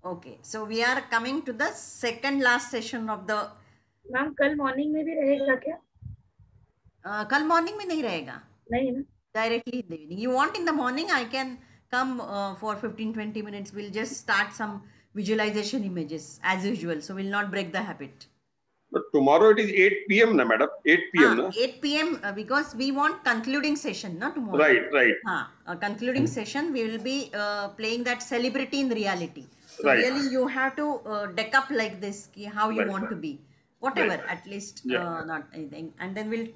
Okay, so we are coming to the second last session of the. Ma'am कल morning में भी रहेगा क्या? कल मॉर्निंग में नहीं रहेगा, नहीं ना? directly in the evening. You want in the morning? I can come for 15-20 minutes. We'll just start some visualization images as usual. So we'll not break the habit. But tomorrow it is 8 p.m. na madam? 8 p.m. na? 8 p.m. Because we want concluding session, not tomorrow. Right. Concluding session, we will be playing that celebrity in reality. So Right. really you have to deck up like this, how you Right. want to be. Whatever, Right. at least Yeah. not anything. And then we'll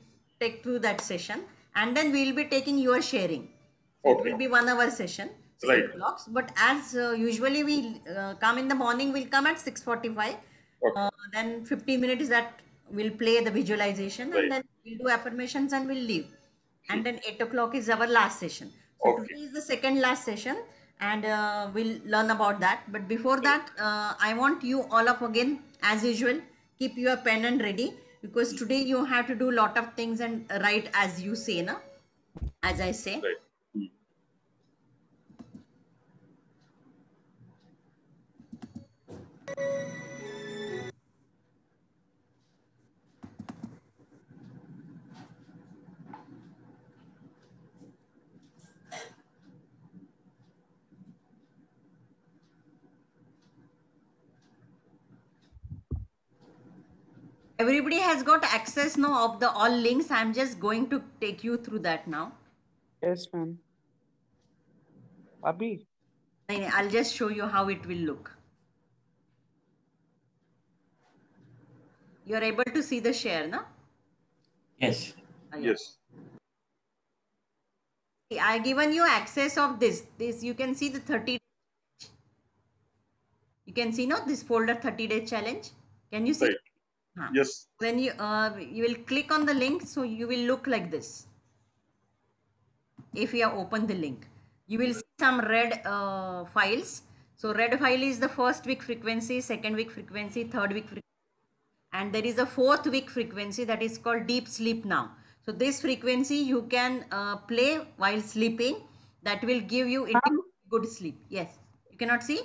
take through that session. And then we'll be taking your sharing. So it Okay. will be 1 hour session. So Right. 8 blocks. But as usually we come in the morning, we'll come at 6:45. Okay. Then 15 minutes that we'll play the visualization, Right. and then we'll do affirmations and we'll leave. And then 8 o'clock is our last session. So Okay. today is the second last session, and we'll learn about that. But before that, I want you all up again, as usual, keep your pen and ready, because today you have to do a lot of things and write as you say, na? As I say. Right. Everybody has got access now of the all links. I'm just going to take you through that now. Yes, ma'am. Abhi? I'll just show you how it will look. You're able to see the share, na? Yes. Yes. I given you access of this. This you can see the 30. You can see, no, this folder 30-day challenge. Can you see? Right. Yes. When you will click on the link, so you will look like this. If you have opened the link, you will see some red files. So red file is the first week frequency, second week frequency, third week frequency, and there is a fourth week frequency that is called deep sleep now. So this frequency you can play while sleeping. That will give you good sleep. Yes. You cannot see?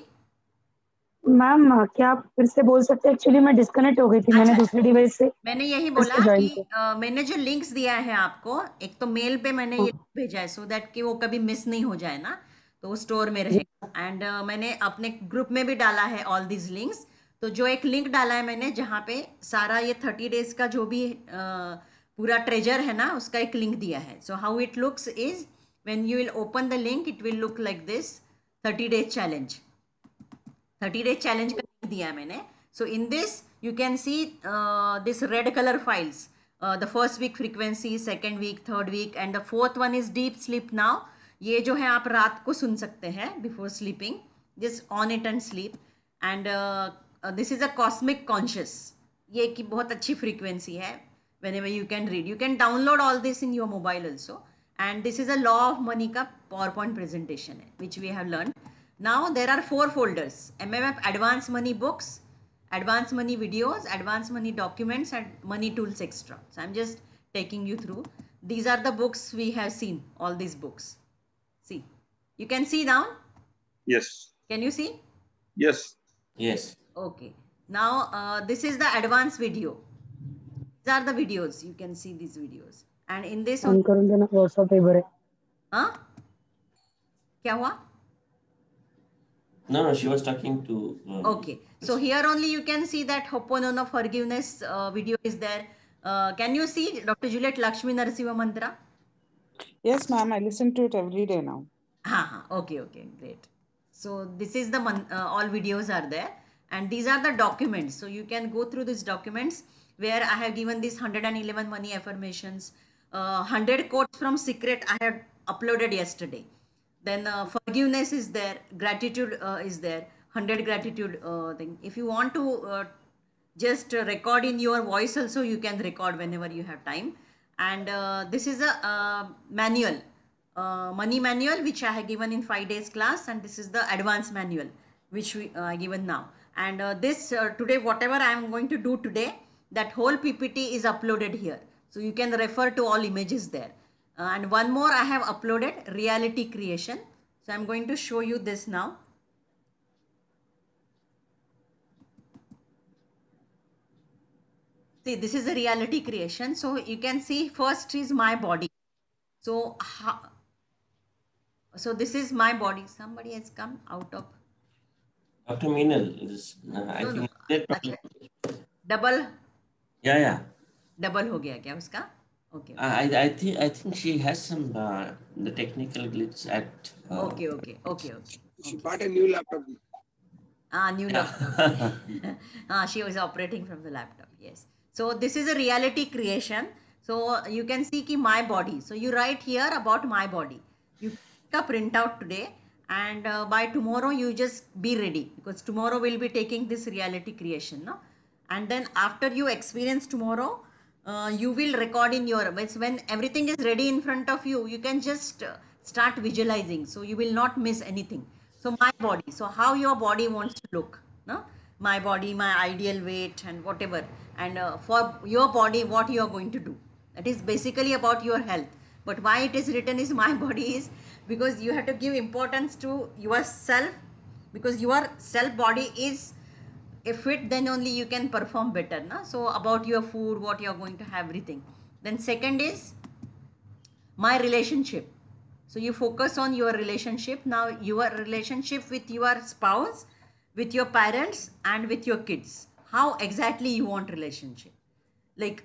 Ma'am क्या आप फिर से बोल सकते हैं? Actually मैं disconnect हो गई थी, मैंने दूसरे डिवाइस से मैंने यही बोला कि मैंने जो लिंक्स दिया है आपको, एक तो मेल पे मैंने ये भेजा है, सो दैट कि वो कभी मिस नहीं हो जाए ना, तो वो स्टोर में रहेगा। एंड मैंने अपने ग्रुप में भी डाला है ऑल दीज लिंक्स। तो जो एक लिंक डाला है मैंने, जहाँ पे सारा ये 30 डेज का जो भी पूरा ट्रेजर है ना, उसका एक लिंक दिया है। So how it looks is, when you will open the link, it will look like this, 30 days challenge. 30 days challenge का लिंक दिया है मैंने। So in this, you can see this red color files. The first week frequency, second week, third week, and the fourth one is deep sleep now. ये जो है आप रात को सुन सकते हैं before sleeping. Just on it and sleep. And this is a cosmic conscious. ये की बहुत अच्छी frequency है. Whenever you can read, you can download all this in your mobile also. And this is a law of money का PowerPoint presentation है, which we have learned. Now there are 4 folders: MMF Advanced Money Books, Advanced Money Videos, Advanced Money Documents, and Money Tools Extra. So I'm just taking you through. These are the books we have seen, all these books. See, you can see now? Yes. Can you see? Yes. Yes. Okay. Now this is the advanced video. These are the videos. You can see these videos. And in this one, huh? क्या हुआ? No, she was talking to. Okay. So here only you can see that Ho'oponopono forgiveness video is there. Can you see Dr. Juliet Lakshmi Narasimha Mantra? Yes, ma'am. I listen to it every day now. Okay, great. So this is the all videos are there, and these are the documents. So you can go through these documents where I have given these 111 money affirmations, 100 quotes from Secret I had uploaded yesterday. Then forgiveness is there, gratitude is there, 100 gratitude thing. If you want to just record in your voice also, you can record whenever you have time. And this is a manual, money manual, which I have given in 5 days class, and this is the advanced manual which we given now. And this today, whatever I am going to do today, that whole PPT is uploaded here, so you can refer to all images there. And one more I have uploaded, reality creation. So I'm going to show you this now. See, this is a reality creation. So you can see first is my body. So, so this is my body. Somebody has come out of. Dr. Meenal, I No, no. think that अच्छा, problem. Double Yeah. Double हो गया क्या उसका? Okay I think she has some the technical glitch at okay okay okay okay She okay bought a new laptop. new laptop. yeah. She was operating from the laptop. Yes. So this is a reality creation. So you can see ki my body. So you write here about my body. You take a printout today, and by tomorrow you just be ready, because tomorrow we'll be taking this reality creation, no? And then after you experience tomorrow, you will record in your when everything is ready in front of you. You can just start visualizing, so you will not miss anything. So my body, so how your body wants to look, no? My body, my ideal weight, and whatever. And for your body, what you are going to do, that is basically about your health. But why it is written is my body is because you have to give importance to yourself, because your self body is if fit, then only you can perform better, na? So about your food, what you are going to have, everything. Then second is my relationship. So you focus on your relationship. Now your relationship with your spouse, with your parents, and with your kids, how exactly you want relationship. Like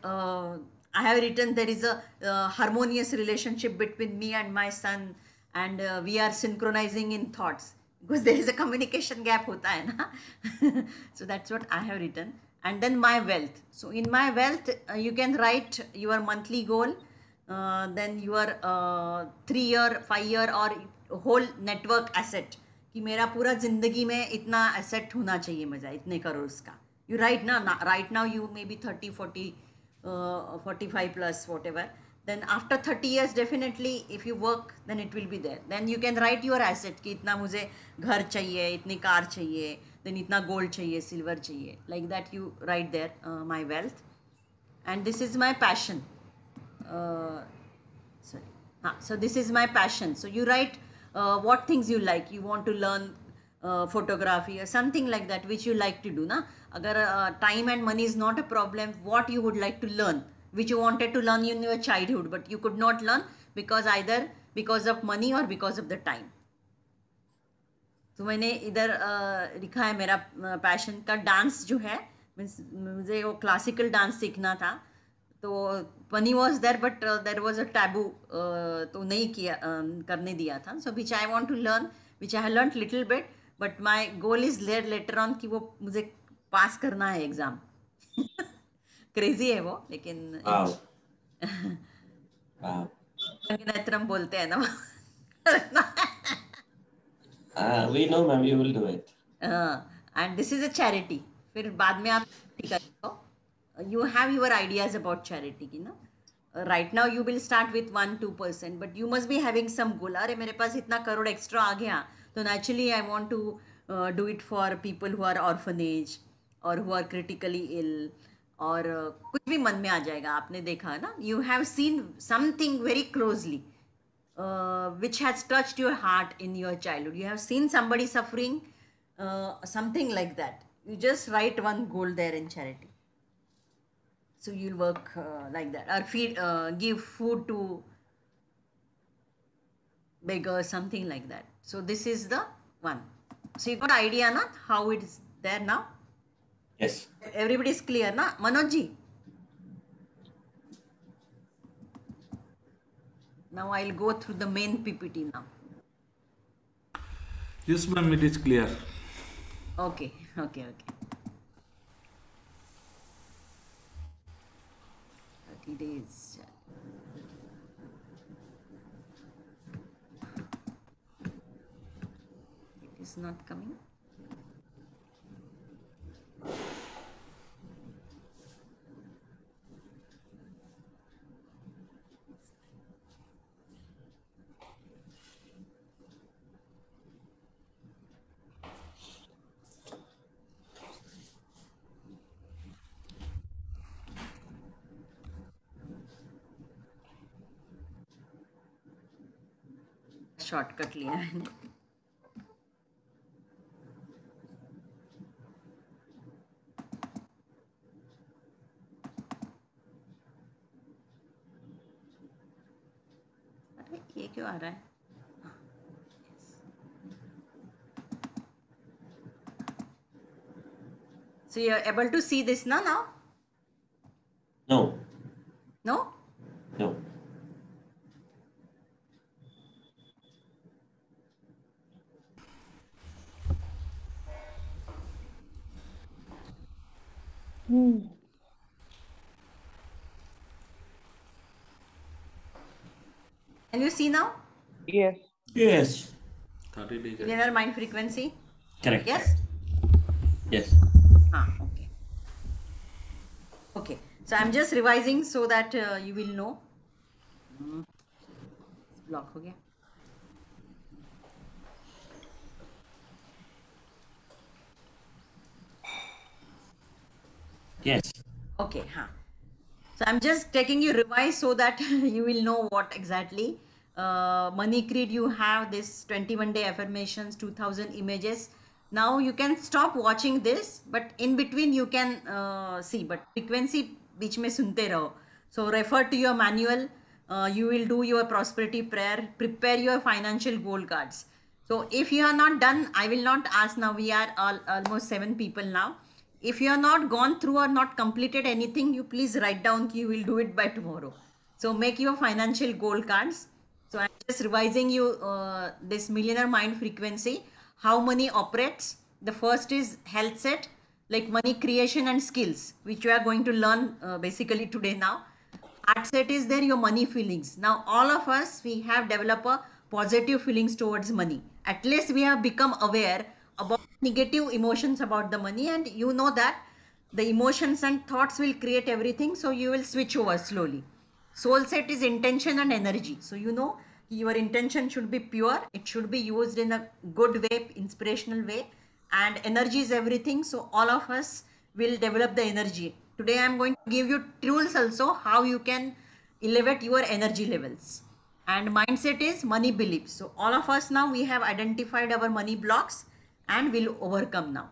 I have written there is a harmonious relationship between me and my son, and we are synchronizing in thoughts, because there is a communication gap hota hai na. So that's what I have written. And then my wealth. So in my wealth, you can write your monthly goal, then your 3 year 5 year और whole network asset, कि मेरा पूरा जिंदगी में इतना asset होना चाहिए मुझे, इतने करोड़ का. You write ना, right now you may be 30 40 45 plus whatever. Then after 30 years definitely if you work, then it will be there. Then you can write your asset कि इतना मुझे घर चाहिए, इतनी कार चाहिए, then इतना gold चाहिए, silver चाहिए, like that you write there my wealth. And this is my passion. Sorry. So this is my passion. So you write what things you like. You want to learn photography or something like that, which you like to do. Na? Agar time and money is not a problem, what you would like to learn, which you wanted to learn in your childhood, but you could not learn because either because of money or because of the time. तो मैंने इधर लिखा है मेरा passion का dance जो है, means मुझे वो क्लासिकल डांस सीखना था. तो money was there but there was a taboo, तो नहीं किया, करने दिया था. So which I want to learn, which I learn little bit, but my goal is later on कि वो मुझे पास करना है एग्ज़ाम. क्रेजी है वो, लेकिन Wow. Wow. नेत्रम बोलते हैं ना. We know, ma'am, you will do it. And this is a charity. फिर बाद में आप you have your ideas about charity, you know. Right now you will start with 1-2%, but you must be having some goal. अरे मेरे पास इतना crore extra आ गया, तो naturally I want to do it for people who are orphanage or who are critically ill, और कुछ भी मन में आ जाएगा. आपने देखा ना, you have seen something very closely which has touched your heart in your childhood. You have seen somebody suffering, something like that. You just write one goal there in charity. So you'll work like that, or feed, give food to beggars, something like that. So this is the one. So you got idea na how it is there now? Yes. Everybody is clear na? Manoj ji? Now I'll go through the main PPT now. Yes, ma'am, it is clear. Okay. 30 days. It is not coming. Shortcut लिया मैंने. क्यों आ रहा है? So you are able to see this now? No, No? no. Can you see now? Yes. Yes. 30 days. Linear mind frequency? Correct. Yes? Yes. Okay. Okay. So I'm just revising so that you will know. Block हो गया. Yes. Okay. So I'm just taking you revise so that you will know what exactly money creed you have this 21-day affirmations, 2000 images. Now you can stop watching this, but in between you can see, but frequency बीच में सुनते रहो. So refer to your manual. You will do your prosperity prayer, prepare your financial goal cards. So if you are not done, I will not ask now. We are almost 7 people now. If you are not gone through or not completed anything, you please write down. You will do it by tomorrow. So make your financial goal cards. So I'm just revising you this millionaire mind frequency, how money operates. The first is health set, like money creation and skills, which you are going to learn basically today now. Art set is there, your money feelings. Now all of us, we have developed a positive feelings towards money. At least we have become aware about negative emotions about the money, and you know that the emotions and thoughts will create everything, so you will switch over slowly. Soul set is intention and energy. So you know your intention should be pure, it should be used in a good way, inspirational way, and energy is everything. So all of us will develop the energy. Today I am going to give you tools also how you can elevate your energy levels. And mindset is money beliefs. So all of us now, we have identified our money blocks and will overcome now.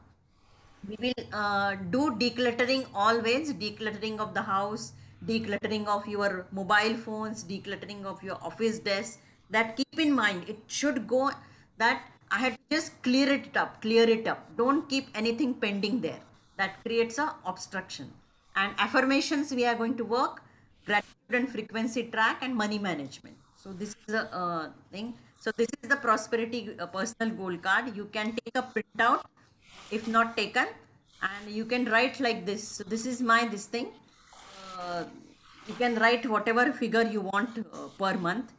We will do decluttering always, decluttering of the house, decluttering of your mobile phones, decluttering of your office desk. That keep in mind, it should go that I had to just clear it up, clear it up. Don't keep anything pending there. That creates a obstruction. And affirmations we are going to work, gratitude and frequency track, and money management. So this is the thing. So this is the prosperity personal goal card. You can take a printout if not taken, and you can write like this. So this is my this thing. You can write whatever figure you want per month,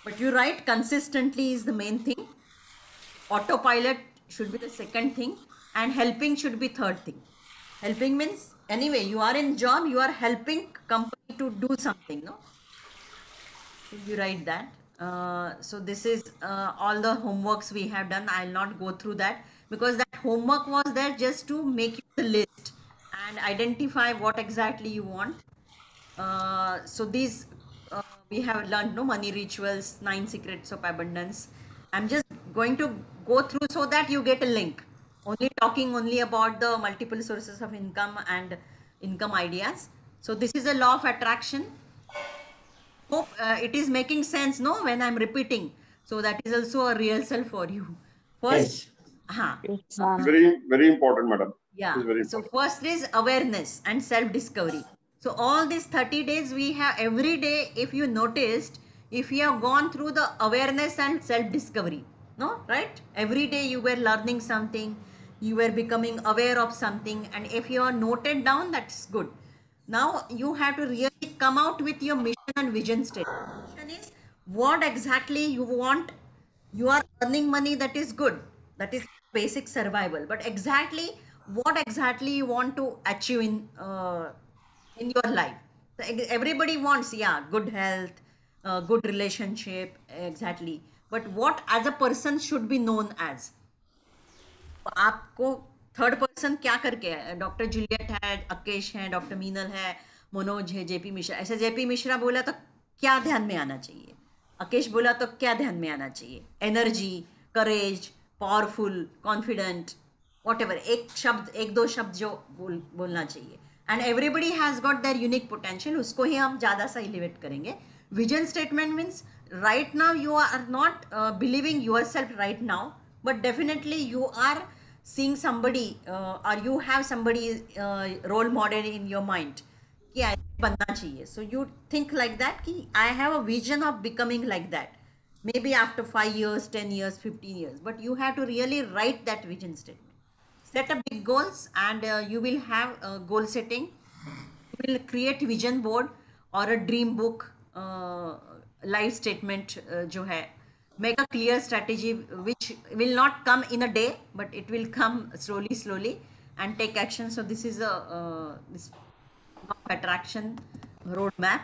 but you write consistently is the main thing. Autopilot should be the second thing, and helping should be third thing. Helping means anyway you are in job, you are helping company to do something, no? So you write that. So this is all the homeworks we have done. I'll not go through that because that homework was there just to make you the list and identify what exactly you want. So these we have learned, no, money rituals, 9 secrets of abundance. I'm just going to go through so that you get a link. Only talking only about the multiple sources of income and income ideas. So this is a law of attraction. Hope it is making sense, no, when I'm repeating. So that is also a rehearsal for you. First, Yes. Yes, ma'am. Very important, madam. yeah. It is very So important. first is awareness and self-discovery. So all these 30 days we have every day, if you noticed, if you have gone through the awareness and self-discovery, no, right? Every day you were learning something, you were becoming aware of something, and if you are noted down, that's good. Now you have to really come out with your mission and vision statement. Mission is what exactly you want. You are earning money, that is good, that is basic survival, but exactly what exactly you want to achieve in your life. So everybody wants, yeah, good health, good relationship, exactly, but what as a person should be known as. आपको third person क्या करके है, doctor Juliet है, अकेश है, doctor Meenal है, मनोज है, JP Mishra. ऐसे JP Mishra बोला तो क्या ध्यान में आना चाहिए, अकेश बोला तो क्या ध्यान में आना चाहिए, energy, courage, powerful, confident, what ever, एक शब्द, एक दो शब्द जो बोलना चाहिए. And everybody has got there unique potential, उसको ही हम ज़्यादा सा एलिवेट करेंगे. Vision statement means right now you are not believing yourself right now, but definitely you are seeing somebody or you have somebody role model in your mind कि ऐसे बनना चाहिए. So you think like that कि I have a vision of becoming like that. Maybe after 5 years, 10 years, 15 years, but you have to really write that vision statement. Set up big goals and you will have goal setting. You will create vision board or a dream book, life statement जो है. Make a clear strategy which will not come in a day, but it will come slowly and take action. So this is a this law of attraction roadmap.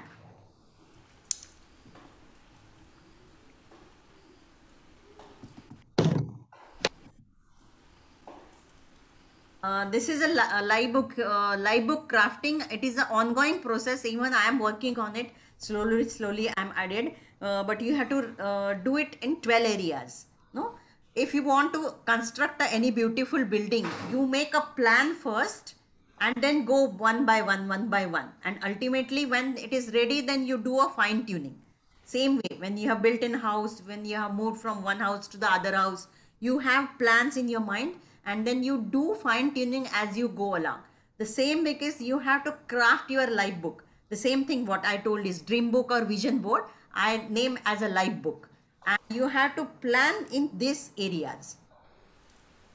This is a live book crafting. It is an ongoing process. Even I am working on it slowly. I am added, but you have to do it in 12 areas. No, if you want to construct any beautiful building, you make a plan first, and then go one by one, and ultimately when it is ready, then you do a fine tuning. Same way, when you have built in house, when you have moved from one house to the other house, you have plans in your mind and then you do fine tuning as you go along. The same, because you have to craft your life book. The same thing what I told is dream book or vision board, I name as a life book. And you have to plan in these areas.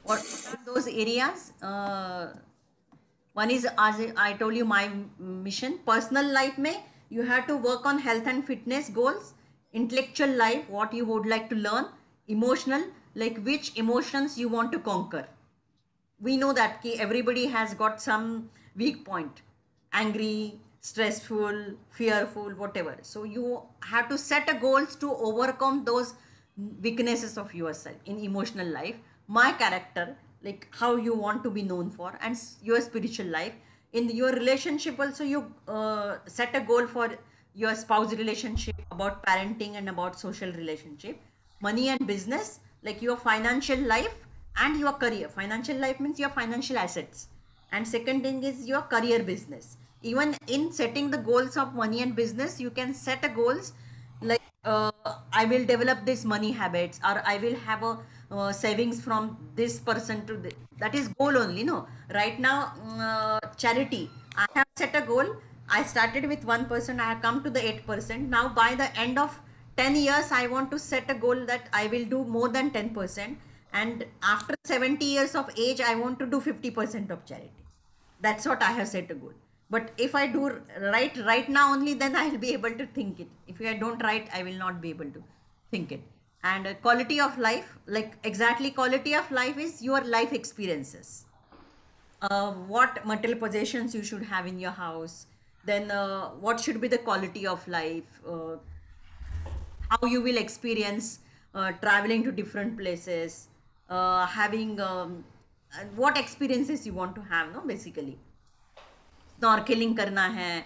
What are those areas? One is, as I told you, my mission. Personal life में you have to work on health and fitness goals. Intellectual life, what you would like to learn. Emotional, like which emotions you want to conquer. We know that everybody has got some weak point. Angry, stressful, fearful, whatever. So you have to set a goals to overcome those weaknesses of yourself in emotional life. My character, like how you want to be known for, and your spiritual life. In your relationship also, you set a goal for your spouse relationship, about parenting and about social relationship. Money and business, like your financial life and your career. Financial life means your financial assets, and second thing is your career business. Even in setting the goals of money and business, you can set a goals like I will develop this money habits, or I will have a savings from this person to this. That is goal only. No, right now charity, I have set a goal. I started with 1%, I have come to the 8%. Now by the end of 10 years, I want to set a goal that I will do more than 10%, and after 70 years of age, I want to do 50% of charity. That's what I have set a goal. But if I do right now only, then I will be able to think it. If I don't write, I will not be able to think it. And quality of life, like exactly quality of life is your life experiences. What material possessions you should have in your house, then what should be the quality of life, how you will experience traveling to different places, having what experiences you want to have, no, basically. Snorkelling करना है,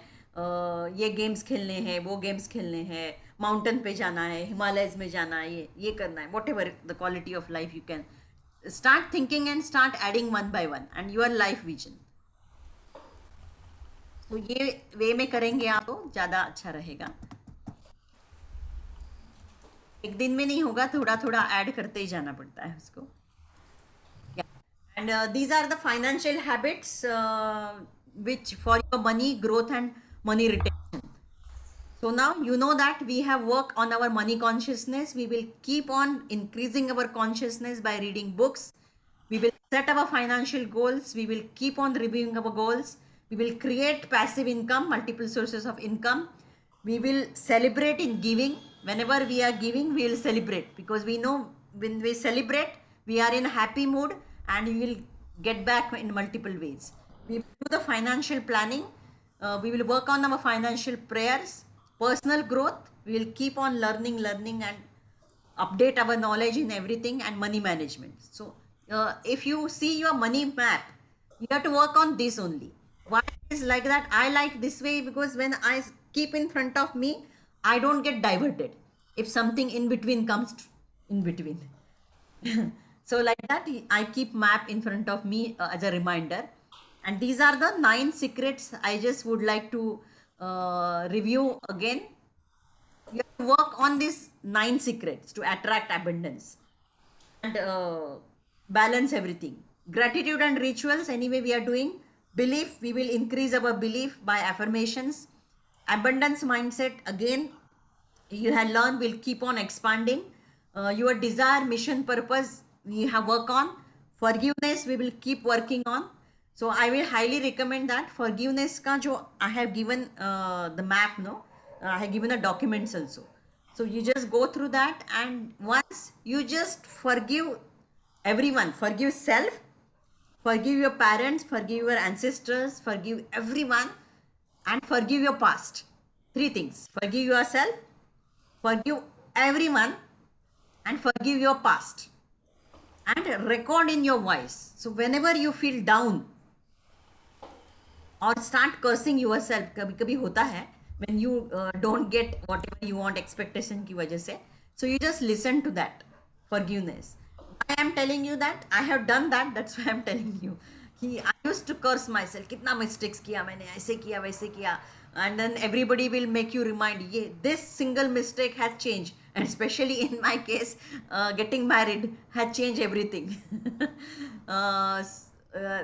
ये games खेलने हैं, वो games खेलने हैं, mountain पे जाना है, हिमालयस में जाना है, ये करना है, what ever the quality of life you can start thinking and start adding one by one and your life vision. तो ये वे में करेंगे आप तो ज़्यादा अच्छा रहेगा. एक दिन में नहीं होगा, थोड़ा थोड़ा ऐड करते ही जाना पड़ता है उसको. And these are the financial habits which for your money growth and money retention. So now you know that we have worked on our money consciousness. We will keep on increasing our consciousness by reading books. We will set our financial goals. We will keep on reviewing our goals. We will create passive income, multiple sources of income. We will celebrate in giving. Whenever we are giving, we will celebrate, because we know when we celebrate, we are in a happy mood and we will get back in multiple ways. We will do the financial planning. We will work on our financial prayers, personal growth. We will keep on learning and update our knowledge in everything, and money management. So if you see your money map, you have to work on this only. Why is like that? I like this way because when I keep in front of me, I don't get diverted if something in between comes in between. So like that, I keep map in front of me as a reminder. And these are the 9 secrets I just would like to review again. You have to work on these 9 secrets to attract abundance and balance everything. Gratitude and rituals, anyway, we are doing. Belief, we will increase our belief by affirmations. Abundance mindset, again, you have learned, will keep on expanding. Your desire, mission, purpose, we have work on. Forgiveness, we will keep working on. So I will highly recommend that. Forgiveness ka jo I have given the map, no, I have given the documents also. So you just go through that, and once you just forgive everyone, forgive self, forgive your parents, forgive your ancestors, forgive everyone, and forgive your past. 3 things: forgive yourself, forgive everyone, and forgive your past. And record in your voice. So whenever you feel down or start cursing yourself, कभी कभी होता है when you don't get whatever you want expectation की वजह से, so you just listen to that forgiveness. I am telling you that I have done that, that's why I am telling you कि I used to curse myself, कितना mistakes किया मैंने, ऐसे किया वैसे किया, and then everybody will make you remind, ये this single mistake has changed, and especially in my case, getting married had changed everything.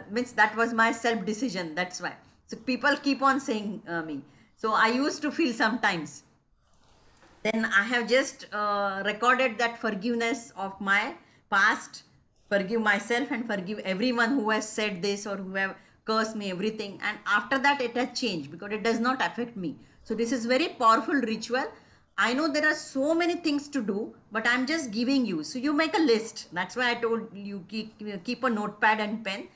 Means that was my self decision, that's why. So people keep on saying me. So I used to feel sometimes. Then I have just recorded that forgiveness of my past, forgive myself and forgive everyone who has said this or who have cursed me, everything. And after that it has changed because it does not affect me. So this is very powerful ritual. I know there are so many things to do, but I'm just giving you. So you make a list. That's why I told you keep a notepad and pen.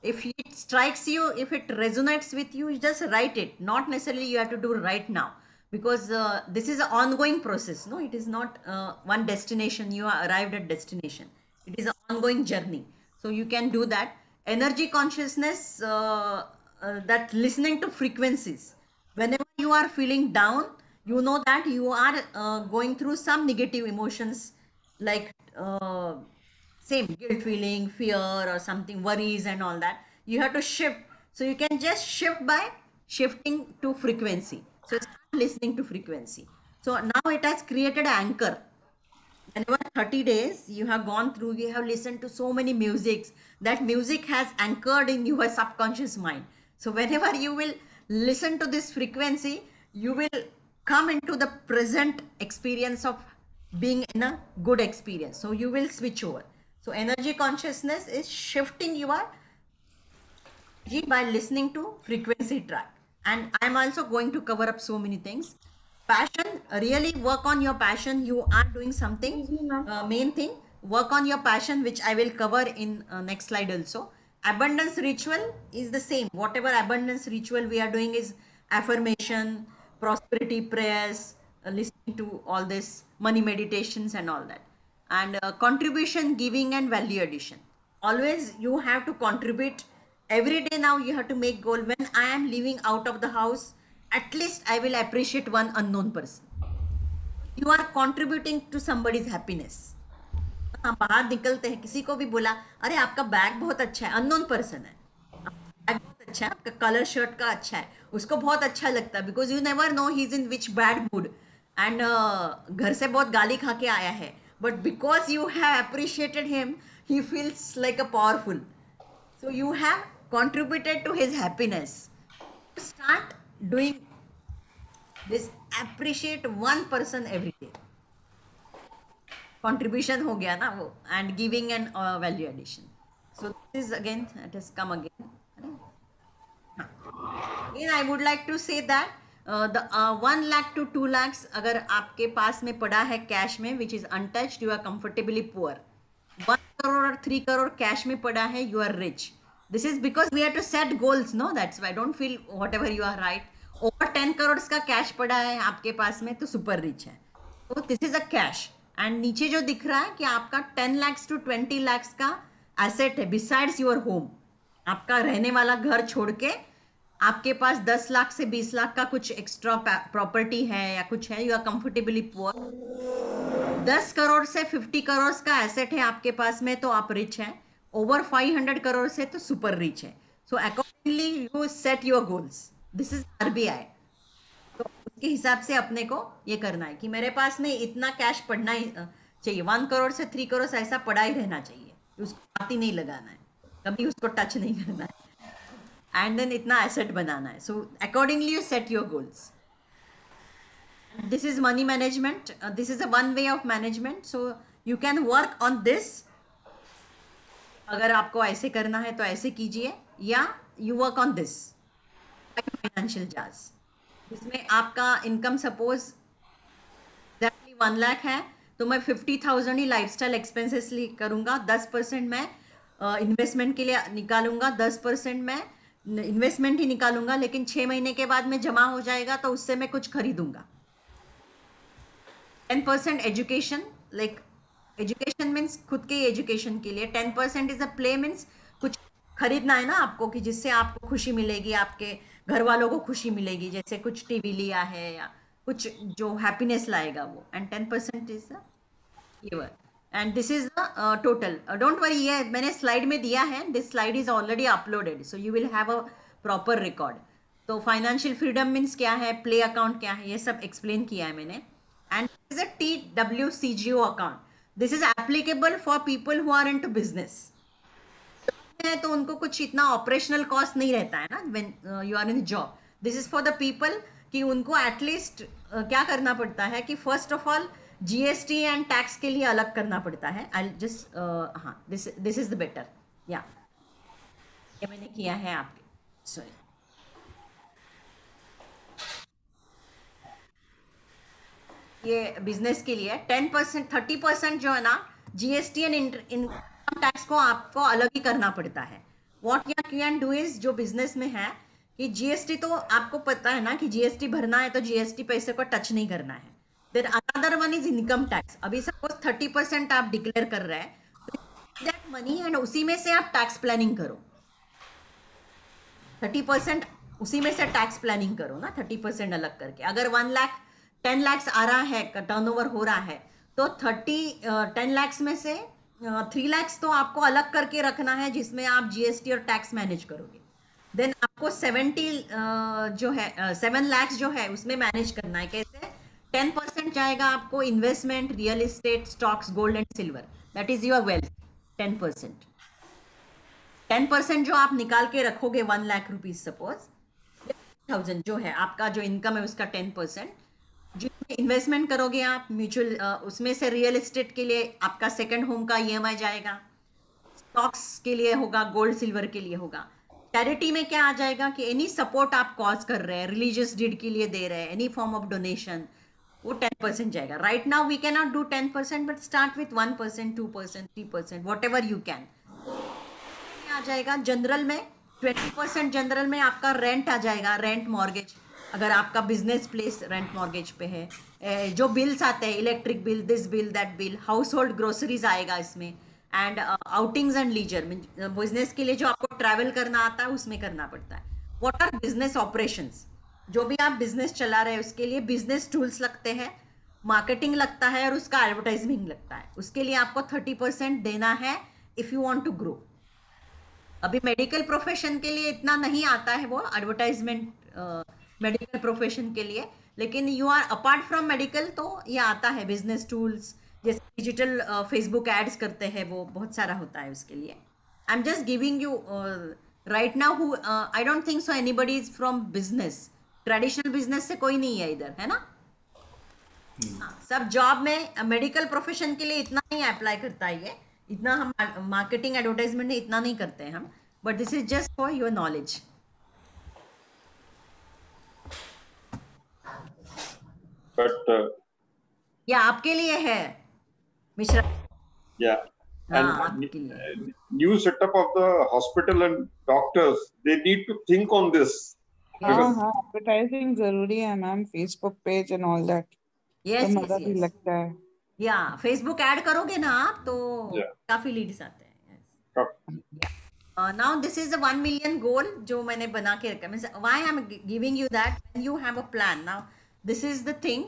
If it strikes you, if it resonates with you, you just write it. Not necessarily you have to do right now, because this is an ongoing process. No, it is not one destination. You are arrived at destination. It is an ongoing journey. So you can do that. Energy consciousness, that listening to frequencies. Whenever you are feeling down, you know that you are going through some negative emotions, like same guilt feeling, fear or something, worries and all that. You have to shift. So you can just shift by shifting to frequency. So start listening to frequency. So now it has created an anchor. Whenever 30 days you have gone through, you have listened to so many musics. That music has anchored in your subconscious mind. So whenever you will listen to this frequency, you will come into the present experience of being in a good experience. So you will switch over. So energy consciousness is shifting your energy by listening to frequency track. And I'm also going to cover up so many things. Passion, really work on your passion. You are doing something, main thing, work on your passion, which I will cover in next slide also. Abundance ritual is the same. Whatever abundance ritual we are doing is affirmation, prosperity prayers, listening to all this, money meditations and all that. And contribution, giving and value addition. Always you have to contribute. Every day now you have to make goal. When I am leaving out of the house, at least I will appreciate one unknown person. You are contributing to somebody's happiness. हाँ, बाहर निकलते हैं, किसी को भी बोला, अरे आपका बैग बहुत अच्छा है, अननोन पर्सन है, बैग बहुत अच्छा है, आपका कलर शर्ट का अच्छा है, उसको बहुत अच्छा लगता है, because you never know he is in which bad mood, and घर से बहुत गाली खा के आया है, but because you have appreciated him, he feels like a powerful. So you have contributed to his happiness. Start doing this. Appreciate one person every day. Contribution हो गया ना वो, and giving and value addition. So this is again, it has come again. Again, I would like to say that the 1 lakh to 2 lakhs अगर आपके पास में पड़ा है cash में, which is untouched, you are comfortably poor. 1 crore or 3 crore cash में पड़ा है, you are rich. This is because we have to set goals, no? That's why don't feel whatever you are right. Over 10 crores का cash पड़ा है आपके पास में तो super rich है. तो this is a cash. And नीचे जो दिख रहा है कि आपका 10 lakhs to 20 lakhs का एसेट है बिसाइड्स योर होम. आपका रहने वाला घर छोड़ के आपके पास 10 लाख से 20 लाख का कुछ एक्स्ट्रा प्रॉपर्टी है या कुछ है, you are comfortably poor. 10 crore से 50 करोड़ का एसेट है आपके पास में तो आप रिच हैं. ओवर 500 करोड़ से तो सुपर रिच है. So accordingly you set your goals. This is RBI. तो के हिसाब से अपने को ये करना है कि मेरे पास में इतना कैश पड़ना ही चाहिए, 1 करोड़ से 3 करोड़ ऐसा पड़ा ही रहना चाहिए, उसको हाथ ही नहीं लगाना है, कभी उसको टच नहीं करना है, एंड देन इतना एसेट बनाना है. So accordingly you set your goals. This is money management. This is a one way of management. So you can work on this. अगर आपको ऐसे करना है तो ऐसे कीजिए, या you work on this financial jars. इसमें आपका इनकम सपोज एग्जैक्टली 1 लाख है तो मैं 50,000 ही लाइफस्टाइल एक्सपेंसेस करूँगा, 10% मैं इन्वेस्टमेंट के लिए निकालूंगा, 10% मैं इन्वेस्टमेंट ही निकालूंगा, लेकिन 6 महीने के बाद में जमा हो जाएगा तो उससे मैं कुछ खरीदूंगा. 10% एजुकेशन, लाइक एजुकेशन मीन्स खुद के एजुकेशन के लिए. 10% इज अ प्ले, मीन्स कुछ खरीदना है ना आपको कि जिससे आपको खुशी मिलेगी, आपके घर वालों को खुशी मिलेगी, जैसे कुछ टीवी लिया है या कुछ जो हैप्पीनेस लाएगा वो. And 10% is the giver. And this is the total. Don't worry, ये मैंने स्लाइड में दिया है, this slide is already uploaded, so you will have a proper record. तो फाइनेंशियल फ्रीडम मीन्स क्या है, प्ले अकाउंट क्या है, ये सब एक्सप्लेन किया है मैंने. And this is a TWCGO account. This is applicable for people who are into business. है तो उनको कुछ इतना ऑपरेशनल कॉस्ट नहीं रहता है ना when you are in job. This is for the people कि उनको एटलीस्ट क्या करना पड़ता है कि first of all GST and tax के लिए अलग करना पड़ता है. आई जस्ट हाँ, दिस इज द बेटर. या ये मैंने किया है आपके. सॉरी, ये बिजनेस के लिए 10%, 30% जो है ना GST एंड इनकम टैक्स को आपको अलग ही करना पड़ता है. What you can do is, जो बिजनेस में है कि GST तो आपको पता है ना कि GST भरना है तो GST पैसे को टच नहीं करना है. Then another one is income tax. अभी सपोज 30% आप डिक्लेयर कर रहे हैं तो दैट मनी एंड उसी में से आप टैक्स प्लानिंग करो. 30% उसी में से टैक्स प्लानिंग करो ना, 30% अलग करके. अगर 10 लाख आ रहा है, टर्नओवर हो रहा है, तो 10 लाख में से 3 लाख तो आपको अलग करके रखना है जिसमें आप GST और टैक्स मैनेज करोगे. देन आपको 7 लाख जो है उसमें मैनेज करना है. कैसे? 10% जाएगा आपको investment, real estate, stocks, gold and silver. That is your wealth. 10% 10% जो आप निकाल के रखोगे 1 लाख रुपीज सपोज, 1000 जो है आपका जो इनकम है उसका 10%. जिसमें इन्वेस्टमेंट करोगे आप म्यूचुअल, उसमें से रियल एस्टेट के लिए आपका सेकंड होम का EMI जाएगा, स्टॉक्स के लिए होगा, गोल्ड सिल्वर के लिए होगा. चैरिटी में क्या आ जाएगा कि एनी सपोर्ट आप कॉज कर रहे हैं, रिलीजियस डीड के लिए दे रहे हैं, एनी फॉर्म ऑफ डोनेशन, वो 10% जाएगा. Right now we can not do 10%, but start with 1%, 2%, 3%, whatever you can. आ जाएगा जनरल में 20%. जनरल में आपका रेंट आ जाएगा, रेंट मॉर्गेज. अगर आपका बिजनेस प्लेस रेंट मॉर्गेज पे है, जो बिल्स आते हैं, electric bill, this bill, that bill, household groceries आएगा इसमें, and outings and leisure. Business के लिए जो आपको ट्रैवल करना आता है उसमें करना पड़ता है. व्हाट आर बिजनेस ऑपरेशंस, जो भी आप बिजनेस चला रहे हैं उसके लिए बिजनेस टूल्स लगते हैं, मार्केटिंग लगता है और उसका एडवर्टाइजमेंट लगता है. उसके लिए आपको 30% देना है if you want to grow. अभी मेडिकल प्रोफेशन के लिए इतना नहीं आता है वो एडवर्टाइजमेंट मेडिकल प्रोफेशन के लिए, लेकिन you are apart from medical तो ये आता है. बिजनेस टूल्स जैसे डिजिटल फेसबुक एड्स करते हैं, वो बहुत सारा होता है उसके लिए. I am just giving you right now who, I don't think so anybody is from business. Traditional business से कोई नहीं है इधर, है ना? सब जॉब में. मेडिकल प्रोफेशन के लिए इतना नहीं अप्लाई करता है ये, इतना हम मार्केटिंग एडवर्टाइजमेंट इतना नहीं करते हैं हम, but this is just for your knowledge. But या आपके लिए है मिश्रा. yeah, हाँ, and आपके लिए. new setup of the hospital and doctors, they need to think on this. हाँ, advertising जरूरी है ma'am, Facebook page and all that. Yes तो यस मजा भी यस. लगता है. या फेसबुक ऐड करोगे ना आप तो Yeah. काफी लीड्स आते हैं. Correct. Now this is the 1 million goal जो मैंने बना के रखा है. Why I am giving you that, you have a plan. Now this is the thing.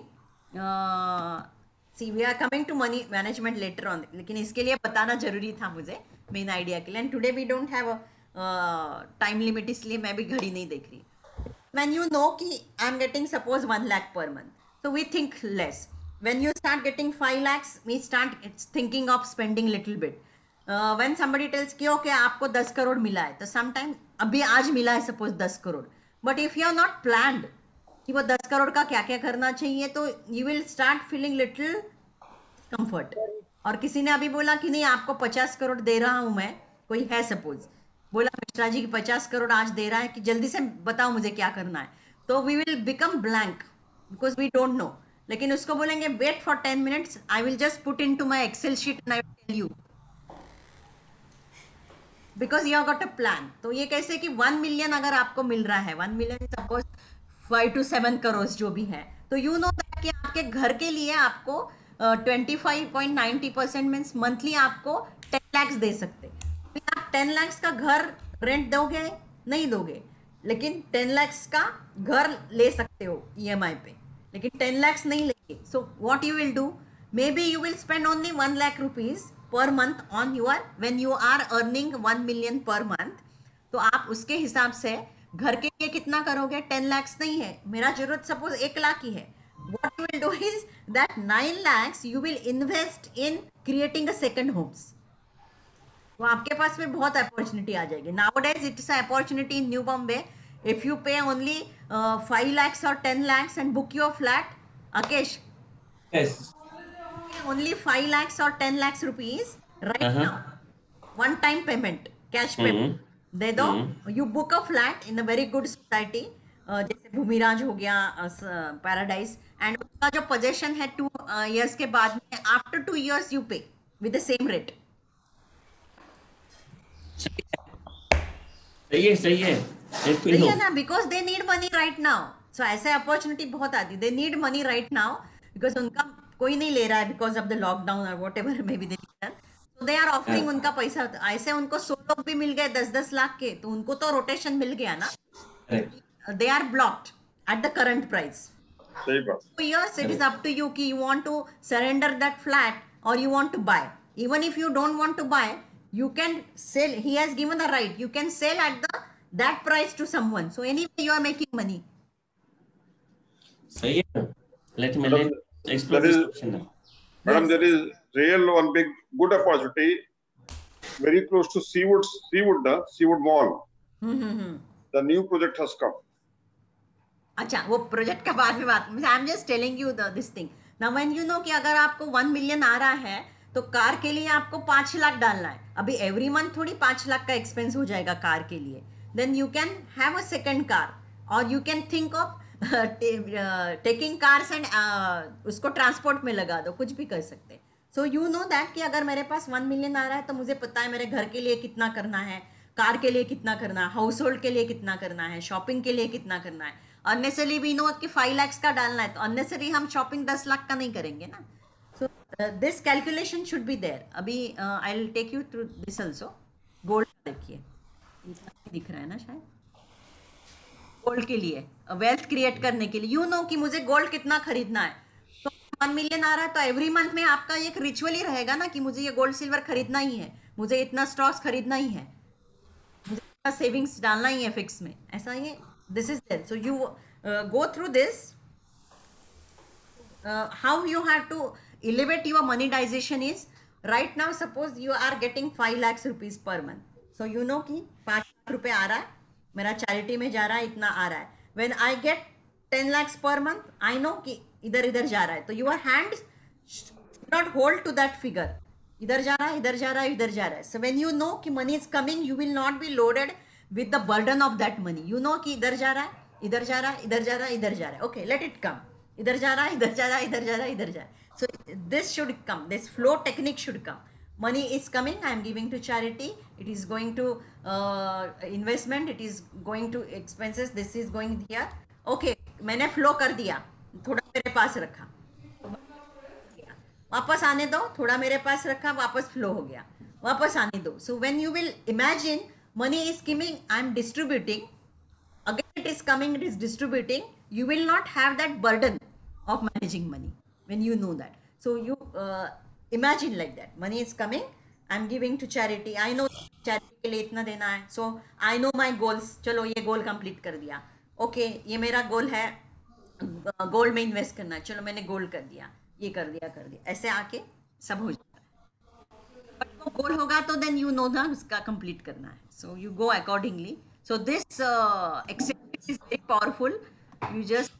See we are coming to money management later on, लेकिन इसके लिए बताना जरूरी था मुझे मेन आइडिया के लिए. And today we don't have a time limit, इसलिए मैं भी घड़ी नहीं देख रही. when you know ki I'm getting suppose 1 lakh per month, so we think less. When you start getting 5 lakhs, we start thinking of spending little bit. When somebody tells कि okay आपको 10 करोड़ मिला है, तो sometime अभी आज मिला है suppose 10 crore, but if you are not planned कि वो 10 करोड़ का क्या क्या करना चाहिए, तो you will start feeling little comfort. और किसी ने अभी बोला कि नहीं आपको 50 करोड़ दे रहा हूं मैं, कोई है सपोज बोला मिश्रा जी की 50 करोड़ आज दे रहा है कि जल्दी से बताओ मुझे क्या करना है, तो we will become blank because we don't know. लेकिन उसको बोलेंगे wait for 10 minutes, I will just put into my excel sheet and I will tell you, because you got a plan. तो ये कैसे कि 1 मिलियन अगर आपको मिल रहा है, 1 मिलियन सपोज 5 to 7 करोड़ जो भी है, तो यू नो दैट कि आपके घर के लिए आपको 25.90% मीन्स मंथली आपको 10 lakhs दे सकते. फिर आप 10 lakhs का घर रेंट दोगे नहीं दोगे, लेकिन 10 lakhs का घर ले सकते हो EMI पे, लेकिन 10 lakhs नहीं लेंगे. So what you will do, may be you will spend only 1 lakh rupees per month on your, when you are earning 1 million per month. तो आप उसके हिसाब से घर के लिए कितना करोगे, 10 lakhs नहीं है, मेरा जरूरत सपोज 1 लाख ही है. What you will do is that 9 lakhs you will invest in creating a second homes. तो आपके पास में बहुत अपॉर्चुनिटी आ जाएगी. Nowadays it's an opportunity in New Bombay. If you pay only 5 lakhs or 10 lakhs and book your flat, Akesh, Yes. only 5 lakhs or 10 lakhs rupees right Uh-huh. now, one time payment, cash payment दे दो, you book a flat in a very good society, जैसे भूमिराज हो गया, paradise, and उसका जो possession है 2 years के बाद में, after 2 years you pay with the same rate. सही है Let me सही know. है ना, because they need money right now. So ऐसे अपॉर्चुनिटी बहुत आती है, they need money right now because उनका कोई नहीं ले रहा है बिकॉज ऑफ द लॉकडाउन और whatever may be they, so they are offering उनका पैसा. ऐसे उनको 100 लोग भी मिल गए 10-10 लाख के, तो उनको तो रोटेशन मिल गया ना. Correct. They are blocked at the current price. सही बात. 2 years it is up to you कि you want to surrender that flat or you want to buy. Even if you don't want to buy, you can sell. He has given a right. You can sell at that price to someone. So anyway you are making money. सही है. Let Madam, explore there this is- option now. Madam, there is real one big good opportunity very close to Seawood Mall. The new project has come. अच्छा, वो project का बाद में बात, आई am just telling you this thing. Now when you know कि अगर आपको 1 million आ रहा है, तो कार के लिए आपको 5 लाख डालना है. अभी एवरी मंथ थोड़ी 5 लाख का एक्सपेंस हो जाएगा कार के लिए. Then you can have a second car, और you can think of taking cars and उसको ट्रांसपोर्ट में लगा दो, कुछ भी कर सकते. सो यू नो दैट कि अगर मेरे पास 1 मिलियन आ रहा है, तो मुझे पता है मेरे घर के लिए कितना करना है, कार के लिए कितना करना है, हाउस होल्ड के लिए कितना करना है, शॉपिंग के लिए कितना करना है. अननेसरी वी नो कि 5 lakhs का डालना है, तो अननेसरी हम शॉपिंग 10 लाख का नहीं करेंगे ना. So this calculation should be there. अभी I will take you through this also. Gold देखिए, दिख रहा है ना शायद, गोल्ड के लिए वेल्थ क्रिएट करने के लिए यू नो कि मुझे गोल्ड कितना खरीदना है. तो 1 मिलियन आ रहा है, तो एवरी मंथ में आपका एक रिचुअल ही रहेगा ना कि मुझे ये गोल्ड सिल्वर खरीदना ही है, मुझे इतना स्टॉक्स खरीदना ही है, मुझे इतना सेविंग्स डालना ही है फिक्स में. ऐसा ये this is there. So you go through this, how you have to elevate your monetization is, right now suppose you are getting 5 lakhs rupees per month. So you know कि 5 लाख रुपए आ रहा है मेरा, चैरिटी में जा रहा है, इतना आ रहा है. When I get 10 lakhs per month, I know कि इधर इधर जा रहा है, तो your hands should not hold to that figure. इधर जा रहा है, इधर जा रहा है, इधर जा रहा है. So when you know कि money is coming, you will not be loaded with the burden of that money. You know कि इधर जा रहा है, इधर जा रहा है, इधर जा रहा है, इधर जा रहा है. Okay, let it come. इधर जा रहा है, इधर जा रहा है, इधर जा रहा है, इधर जा रहा है. So this should come. This flow technique should come. Money is coming. I am giving to charity. It is going to investment. It is going to expenses. This is going here. Okay, मैंने flow कर दिया, थोड़ा मेरे पास रखा, वापस आने दो, थोड़ा मेरे पास रखा, वापस फ्लो हो गया, वापस आने दो. So when you will imagine money is coming, I am distributing, again it is coming, it is distributing, you will not have that burden of managing money when you know that. So you imagine like that, money is coming, I am giving to charity, I know charity के लिए इतना देना है, so I know my goals, चलो ये goal complete कर दिया. Okay ये मेरा गोल है, गोल्ड में इन्वेस्ट करना है, चलो मैंने गोल्ड कर दिया, ये कर दिया, ऐसे आके सब हो जाता है। बट वो गोल होगा तो देन यू नो ना उसका कंप्लीट करना है, so you go accordingly. So this exercise is very powerful, you just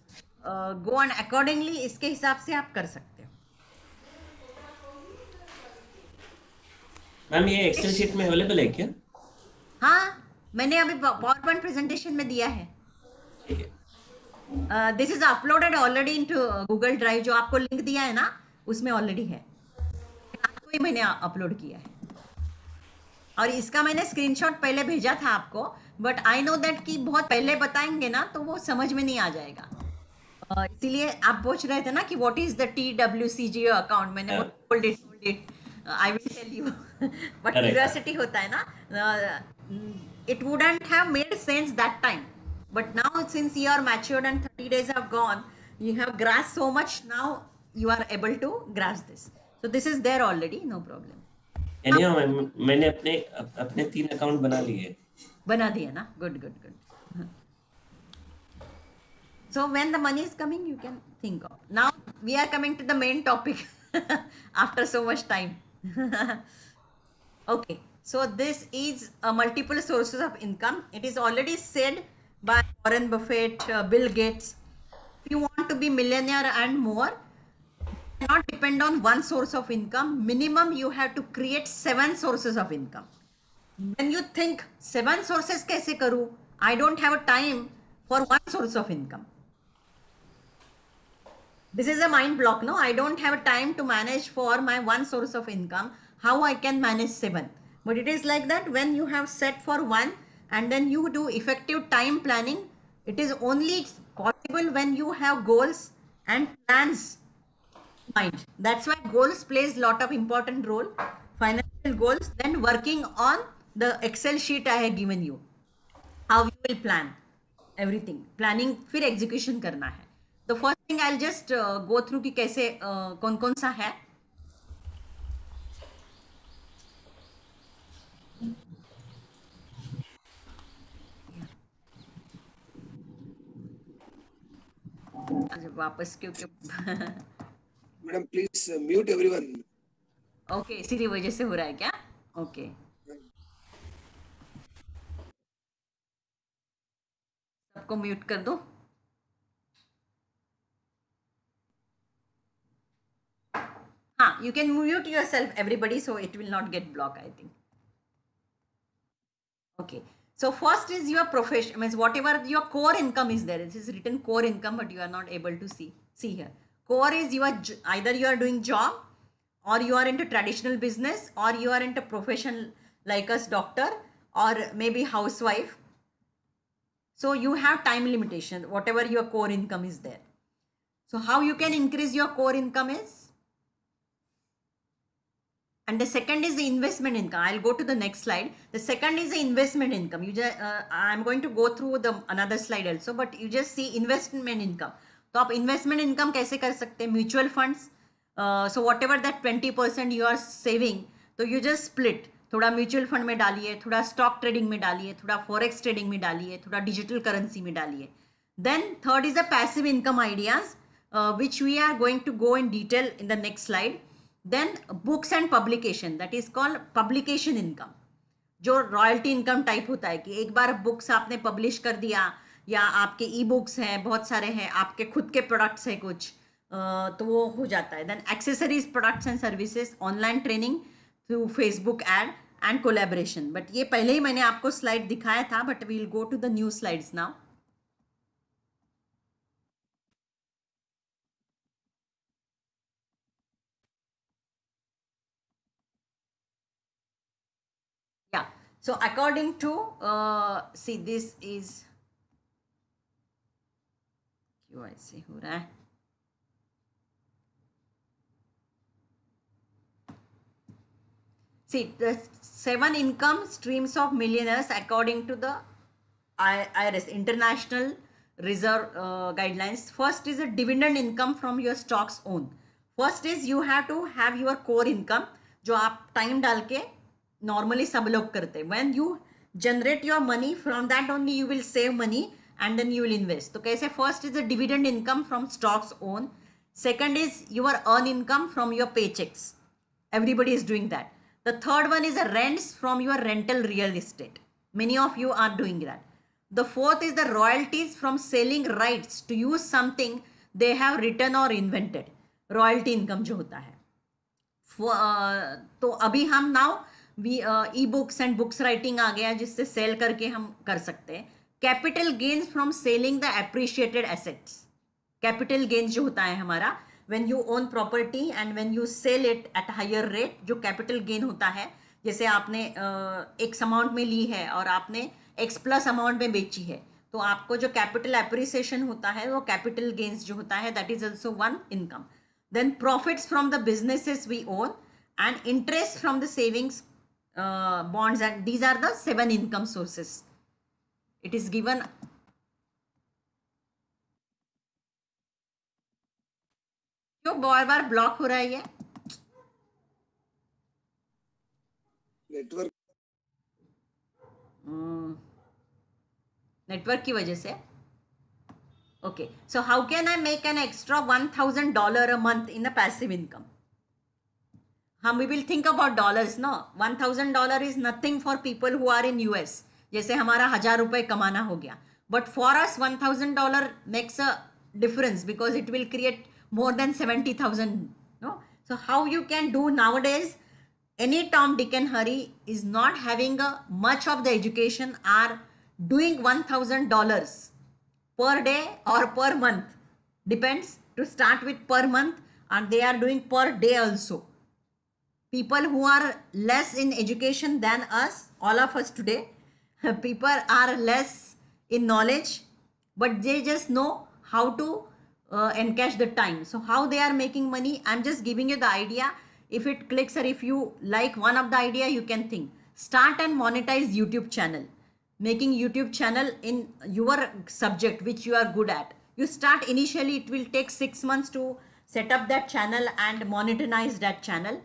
go on accordingly, इसके हिसाब से आप कर सकते हो। मैम ये एक्सेल शीट में अवेलेबल है क्या? हाँ, मैंने अभी पावर पॉइंट प्रेजेंटेशन में दिया है। ठीक है। This is uploaded already into Google drive, जो आपको लिंक दिया है ना उसमें ऑलरेडी है, आपको ही मैंने अपलोड किया है। और इसका मैंने स्क्रीनशॉट पहले भेजा था आपको, बट आई नो दैट कि बहुत पहले बताएंगे ना तो वो समझ में नहीं आ जाएगा। इसीलिए आप पूछ रहे थे ना कि what is the TWCG account, मैंने hold it I will tell you, but curiosity होता है ना, it wouldn't have made sense that time, but now since you are matured and 30 days have gone, you have grasped so much, now you are able to grasp this, so this is there already, no problem. मैंने अपने 3 account बना लिए ना, good. So when the money is coming, you can think of. Now we are coming to the main topic after so much time. Okay, so this is multiple sources of income. It is already said by Warren Buffett, Bill Gates. If you want to be millionaire and more, you cannot depend on one source of income. Minimum you have to create 7 sources of income. When you think 7 sources कैसे करूँ? I don't have a time for one source of income. This is a mind block, no? I don't have time to manage for my one source of income. How I can manage 7? But it is like that, when you have set for one and then you do effective time planning, it is only possible when you have goals and plans in mind. That's why goals plays lot of important role. Financial goals, then working on the Excel sheet I have given you. How you will plan everything. Planning फिर execution करना है. The first thing I'll just go through कि कैसे कौन सा है. वापस क्योंकि madam please mute everyone. Okay, इसी वजह से हो रहा है क्या? ओके, सबको म्यूट कर दो। हाँ, you can mute yourself everybody, so it will not get blocked, I think. Okay, so first is your profession, means whatever your core income is there. This is written core income, but you are not able to see here. Core is your, either you are doing job, or you are into traditional business, or you are into profession like us, doctor, or maybe housewife. So you have time limitation, whatever your core income is there. So how you can increase your core income is, and the second is the investment income. I'll go to the next slide. The second is the investment income. You just, I'm going to go through the another slide also, but you just see investment income. तो आप investment income कैसे कर सकते हैं? Mutual funds. So whatever that 20% you are saving, तो you just split. थोड़ा mutual fund में डालिए, थोड़ा स्टॉक ट्रेडिंग में डालिए, थोड़ा फॉरेक्स ट्रेडिंग में डालिए, थोड़ा डिजिटल करेंसी में डालिए. Then third is the passive income ideas, which we are going to go in detail in the next slide. Then books and publication, that is called publication income, जो royalty income type होता है कि एक बार books आपने publish कर दिया, या आपके ई बुक्स हैं, बहुत सारे हैं, आपके खुद के प्रोडक्ट्स हैं कुछ, तो वो हो जाता है. Then accessories, products and services, online training through Facebook ad and collaboration. But ये पहले ही मैंने आपको स्लाइड दिखाया था, but we will go to the new slides now. Yeah, so according to see, this is क्यों ऐसे हो रहा है? See, the 7 income streams of millionaires according to the IRS, International Reserve guidelines. First is a dividend income from your stocks owned. First is you have to have your core income, जो आप time डाल के normally सब लोग करते हैं. When you generate your money, from that only you will save money, and then you will invest. तो कैसे? First is the dividend income from stocks own. Second is your earn income from your paychecks. Everybody is doing that. The third one is the rents from your rental real estate. Many of you are doing that. The fourth is the royalties from selling rights to use something they have written or invented. Royalty income जो होता है. तो अभी हम now e books and books writing आ गया जिससे sell करके हम कर सकते हैं. Capital gains from selling the appreciated assets. Capital gains जो होता है हमारा when you own property and when you sell it at higher rate, जो कैपिटल गेन होता है, जैसे आपने एक्स अमाउंट में ली है और आपने एक्स प्लस अमाउंट में बेची है, तो आपको जो कैपिटल एप्रिसिएशन होता है वो कैपिटल गेन्स जो होता है that is also one income. Then profits from the businesses we own and interest from the savings bonds, and these are the 7 income sources. It is given. क्यों बार बार block हो रहा है ये? नेटवर्क की वजह से. Okay, so how can I make an extra $1,000 a month in a passive income? We will think about dollars, no? $1,000 is nothing for people who are in US. जैसे हमारा 1,000 रुपए कमाना हो गया. But for us, $1,000 makes a difference because it will create more than 70,000. No? So how you can do nowadays? Any Tom, Dick and Harry is not having much of the education are doing $1,000. Per day or per month, depends. To start with per month, and they are doing per day also. People who are less in education than us, all of us today, people are less in knowledge, but they just know how to encash the time. So how they are making money, I'm just giving you the idea. If it clicks or if you like one of the idea, you can think. Start and monetize YouTube channel. Making YouTube channel in your subject which you are good at. You start initially, it will take 6 months to set up that channel and monetize that channel.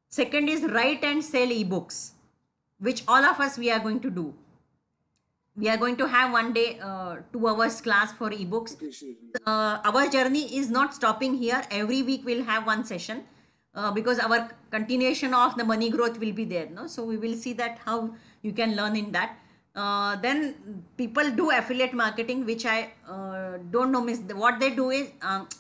Second is write and sell ebooks, which all of us we are going to do. We are going to have one day 2 hours class for ebooks. Our journey is not stopping here. Every week we'll have one session because our continuation of the money growth will be there. No? So we will see that how you can learn in that. Then people do affiliate marketing, which I don't know. What they do is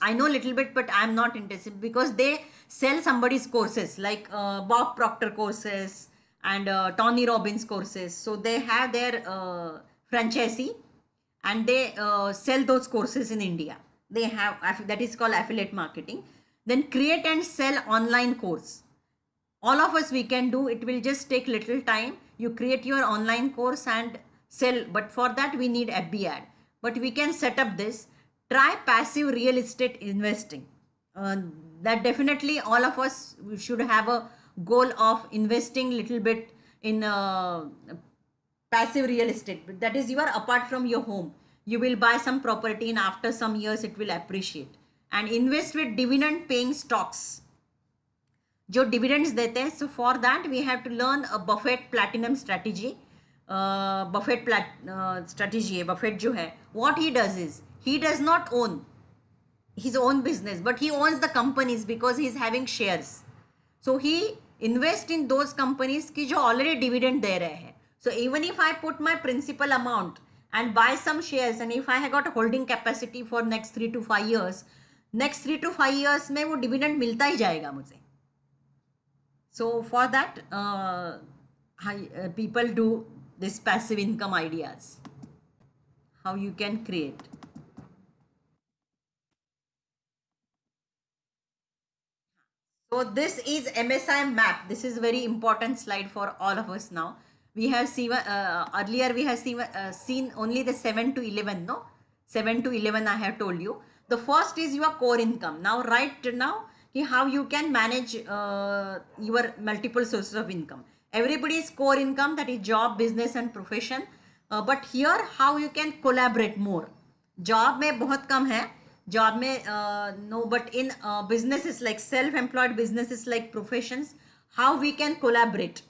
I know a little bit, but I'm not interested because they sell somebody's courses like Bob Proctor courses and Tony Robbins courses. So they have their franchisee and they sell those courses in India. They have that is called affiliate marketing. Then create and sell online course. All of us we can do. It will just take little time. You create your online course and sell, but for that we need FB ad. But we can set up this. Try passive real estate investing. That definitely all of us should have a goal of investing little bit in passive real estate. But that is your apart from your home. You will buy some property and after some years it will appreciate. And invest with dividend paying stocks. जो dividends देते हैं. So for that we have to learn a Buffett platinum strategy. Buffett strategy है. Buffett जो है, what he does is he does not own his own business, but he owns the companies because he is having shares. So he invest in those companies की जो already dividend दे रहे हैं. So even if I put my principal amount and buy some shares and if I have got holding capacity for next 3 to 5 years, next 3 to 5 years में वो dividend मिलता ही जाएगा मुझे. So for that people do this passive income ideas. How you can create. So this is MSI map. This is very important slide for all of us now. We have seen earlier we have seen only the 7 to 11, no? 7 to 11 I have told you. The first is your core income. Now right now how you can manage your multiple sources of income. Everybody's core income, that is job, business and profession. But here how you can collaborate more. Job में बहुत कम है. Job में no, but in businesses like self-employed businesses like professions, how we can collaborate.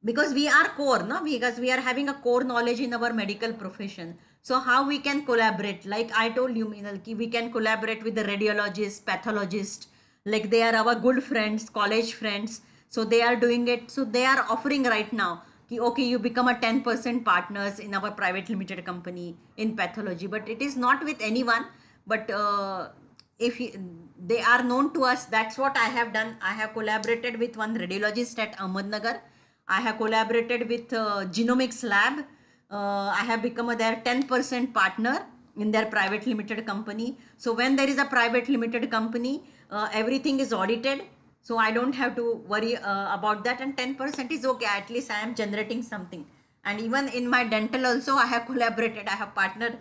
because we are core, no, because we are having a core knowledge in our medical profession. So how we can collaborate, like I told you, Meenal, ki we can collaborate with the radiologist, pathologist, like they are our good friends, college friends. So they are doing it, so they are offering right now ki okay, you become a 10% partners in our private limited company in pathology, but it is not with anyone, but if they are known to us. That's what I have done. I have collaborated with one radiologist at Ahmednagar. I have collaborated with Genomics Lab. I have become their 10% partner in their private limited company. So when there is a private limited company, everything is audited. So I don't have to worry about that. And 10% is okay. At least I am generating something. And even in my dental also, I have collaborated. I have partnered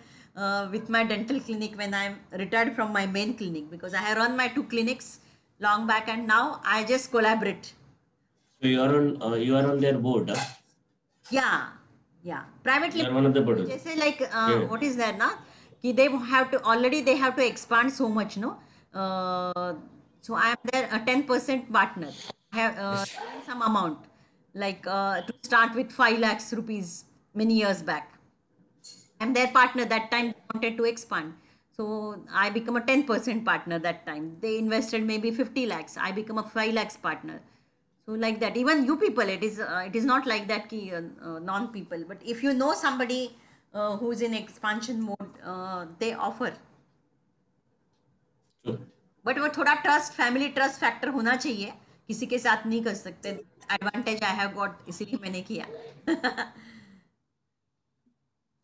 with my dental clinic when I'm retired from my main clinic, because I have run my 2 clinics long back, and now I just collaborate. So you are on their board, huh? Yeah, yeah. Private You are limited, one of the board. जैसे like Yeah. what is that ना, कि they have to already they have to expand so much, no. So I am their 10% partner. I have given some amount, like to start with 5 lakhs rupees many years back. I'm their partner. That time they wanted to expand. So I become a 10% partner that time. They invested maybe 50 lakhs. I become a 5 lakhs partner. So like that. Even you people, it is not like that ki non people. But if you know somebody who's in expansion mode, they offer. Sure. But वो थोड़ा trust, family trust factor होना चाहिए. किसी के साथ नहीं कर सकते. एडवांटेज आई हैव गॉट, इसीलिए मैंने किया.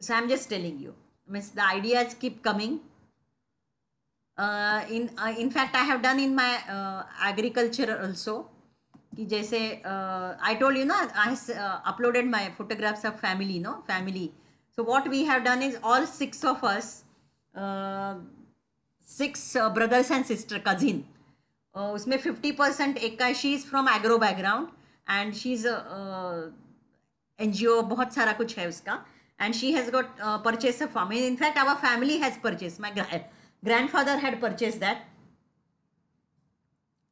So I'm just telling you, means the ideas keep coming. In fact, I have done in my agriculture also. कि जैसे I told you ना, I uploaded my photographs of family, no, family. So what we have done is all 6 of us, 6 brothers and sister cousin. उसमें 50% एक का, she is from agro background and she is NGO, बहुत सारा कुछ है उसका. And she has got purchased a farm. In fact, our family has purchased. My grandfather had purchased that.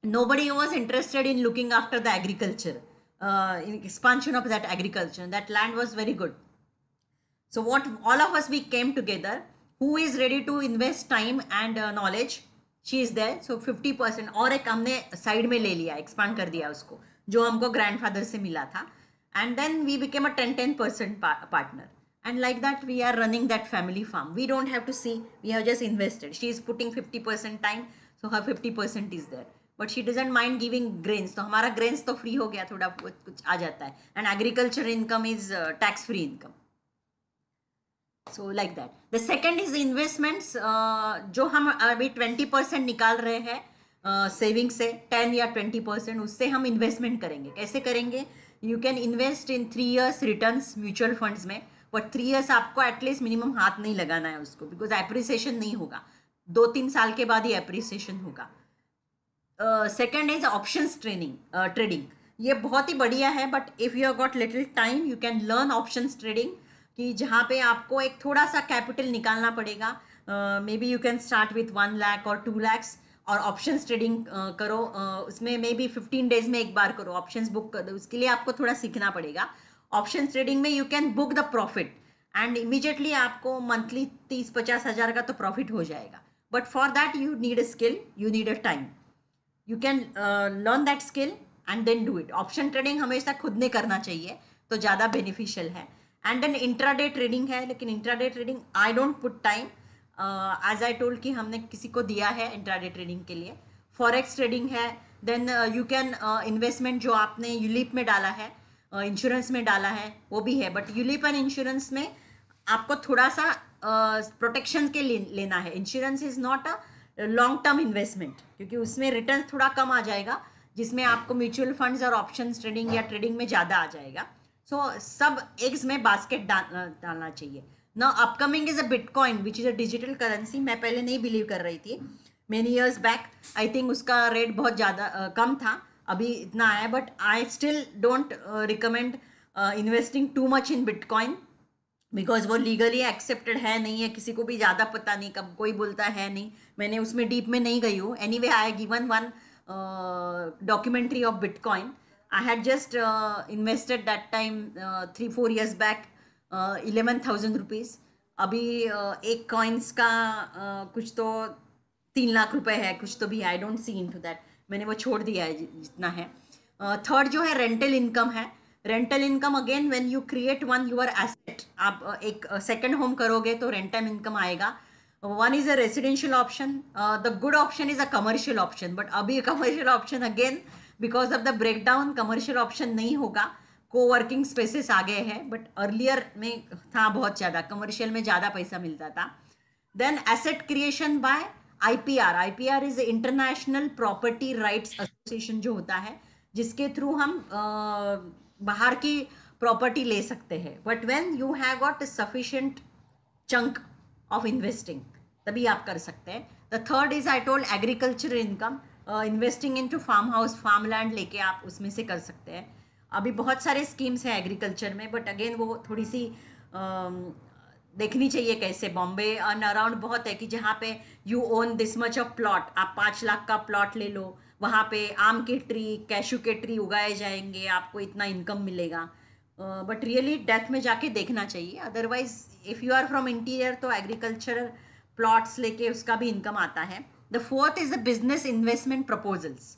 Nobody was interested in looking after the agriculture, in expansion of that agriculture. That land was very good. So what all of us, we came together. Who is ready to invest time and knowledge? She is there. So 50% और एक हमने side में ले लिया, expand कर दिया उसको, जो हमको ग्रैंडफादर से मिला था. And then we became a 10% partner. And like that, we are running that family farm. We don't have to see. We have just invested. She is putting 50% time, so her 50% is there. But she doesn't mind giving grains. तो हमारा grains तो free हो गया, थोड़ा कुछ आ जाता है. And agriculture income is tax-free income. So like that. The second is investments. जो हम अभी 20% निकाल रहे हैं सेविंग से, 10 या 20%, उससे हम इन्वेस्टमेंट करेंगे. कैसे करेंगे? You can invest in 3 years returns mutual funds में. बट 3 years आपको एटलीस्ट मिनिमम हाथ नहीं लगाना है उसको, बिकॉज एप्रिसिएशन नहीं होगा. 2-3 साल के बाद ही एप्रिसिएशन होगा. Second is options trading. ये बहुत ही बढ़िया है, but if you have got little time, you can learn options trading, कि जहाँ पे आपको एक थोड़ा सा कैपिटल निकालना पड़ेगा. May be you can start with 1 lakh और 2 lakhs, और ऑप्शंस ट्रेडिंग करो. उसमें मे बी 15 days में एक बार करो, ऑप्शंस बुक कर दो. उसके लिए आपको थोड़ा सीखना पड़ेगा. ऑप्शन ट्रेडिंग में you can book the profit and immediately आपको मंथली 30-50 हज़ार का तो प्रॉफिट हो जाएगा. But for that you need a skill, you need a time. You can learn that skill and then do it. Option trading हमेशा खुद ने करना चाहिए, तो ज़्यादा बेनिफिशियल है. एंड देन इंट्राडे ट्रेडिंग है, लेकिन intraday trading I don't put time. As I told कि हमने किसी को दिया है इंट्राडे ट्रेडिंग के लिए. फॉरेक्स ट्रेडिंग है. देन यू कैन इन्वेस्टमेंट जो आपने यूलिप में डाला है, इंश्योरेंस में डाला है, वो भी है. बट यूलिप एंड इंश्योरेंस में आपको थोड़ा सा प्रोटेक्शन के लिए लेना है. Insurance is not a long term investment, क्योंकि उसमें रिटर्न थोड़ा कम आ जाएगा, जिसमें आपको म्यूचुअल फंड्स और ऑप्शन ट्रेडिंग या ट्रेडिंग में ज़्यादा आ जाएगा. सो सब एग्स में बास्केट डालना चाहिए. Now upcoming is a bitcoin which is a digital currency. मैं पहले नहीं बिलीव कर रही थी, many years back. I think उसका रेट बहुत ज़्यादा कम था, अभी इतना आया. But I still don't recommend investing too much in bitcoin, because वो लीगली एक्सेप्टेड है नहीं है, किसी को भी ज़्यादा पता नहीं, कब कोई बोलता है नहीं. मैंने उसमें डीप में नहीं गई हूँ. Any way I given one documentary of bitcoin. I had just invested that time 3-4 years back 11,000 rupees. अभी एक कॉइन्स का कुछ तो 3 लाख रुपए है, कुछ तो भी, I don't see into that, मैंने वो छोड़ दिया है जितना है. थर्ड जो है रेंटल इनकम है. Rental income again when you create one your asset, आप एक सेकंड होम करोगे तो रेंटल इनकम आएगा. One is a residential option, the good option is a commercial option, but अभी commercial option again because of the breakdown commercial option नहीं होगा. Coworking spaces आ गए हैं, बट अर्लियर में था बहुत ज़्यादा, कमर्शियल में ज़्यादा पैसा मिलता था. Then asset creation by IPR. IPR is international property rights association जो होता है, जिसके थ्रू हम बाहर की प्रॉपर्टी ले सकते हैं. But when you have got sufficient chunk of investing, तभी आप कर सकते हैं. The third is I told agriculture income, investing into farm house, farm land लेके आप उसमें से कर सकते हैं. अभी बहुत सारे स्कीम्स हैं एग्रीकल्चर में, बट अगेन वो थोड़ी सी देखनी चाहिए कैसे. बॉम्बे एंड अराउंड बहुत है कि जहाँ पे you own this much of plot, आप 5 लाख का प्लॉट ले लो, वहाँ पे आम के ट्री, कैशू के ट्री उगाए जाएंगे, आपको इतना इनकम मिलेगा. बट रियली डेप्थ में जाके देखना चाहिए. Otherwise if you are from interior तो एग्रीकल्चर प्लॉट्स लेके उसका भी इनकम आता है. The fourth is the business investment proposals.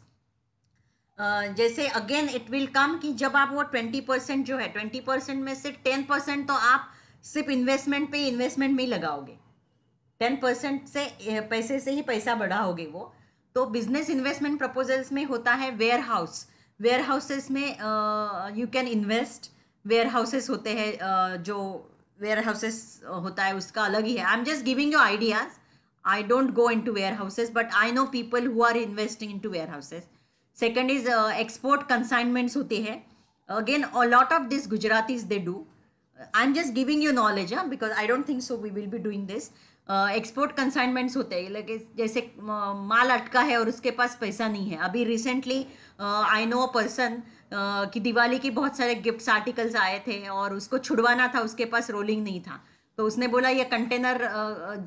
जैसे अगेन इट विल कम कि जब आप वो 20% जो है, 20% में से 10% तो आप सिर्फ इन्वेस्टमेंट पे इन्वेस्टमेंट में ही लगाओगे, 10% से पैसे से ही पैसा बढ़ाओगे वो. तो बिजनेस इन्वेस्टमेंट प्रपोजल्स में होता है वेयर हाउस. वेयर हाउसेस में you can invest. Warehouses होते हैं, जो वेयर हाउसेस होता है उसका अलग ही है. I am just giving you ideas. I don't go into warehouses, but I know people who are investing into warehouses. Second is export consignments होते हैं. Again, a lot of this Gujaratis they do. I'm just giving you knowledge, because I don't think so we will be doing this. Export consignments होते हैं, like जैसे माल अटका है और उसके पास पैसा नहीं है. अभी recently I know a person कि दिवाली की बहुत सारे गिफ्ट्स आर्टिकल्स आए थे और उसको छुड़वाना था, उसके पास रोलिंग नहीं था. तो उसने बोला ये कंटेनर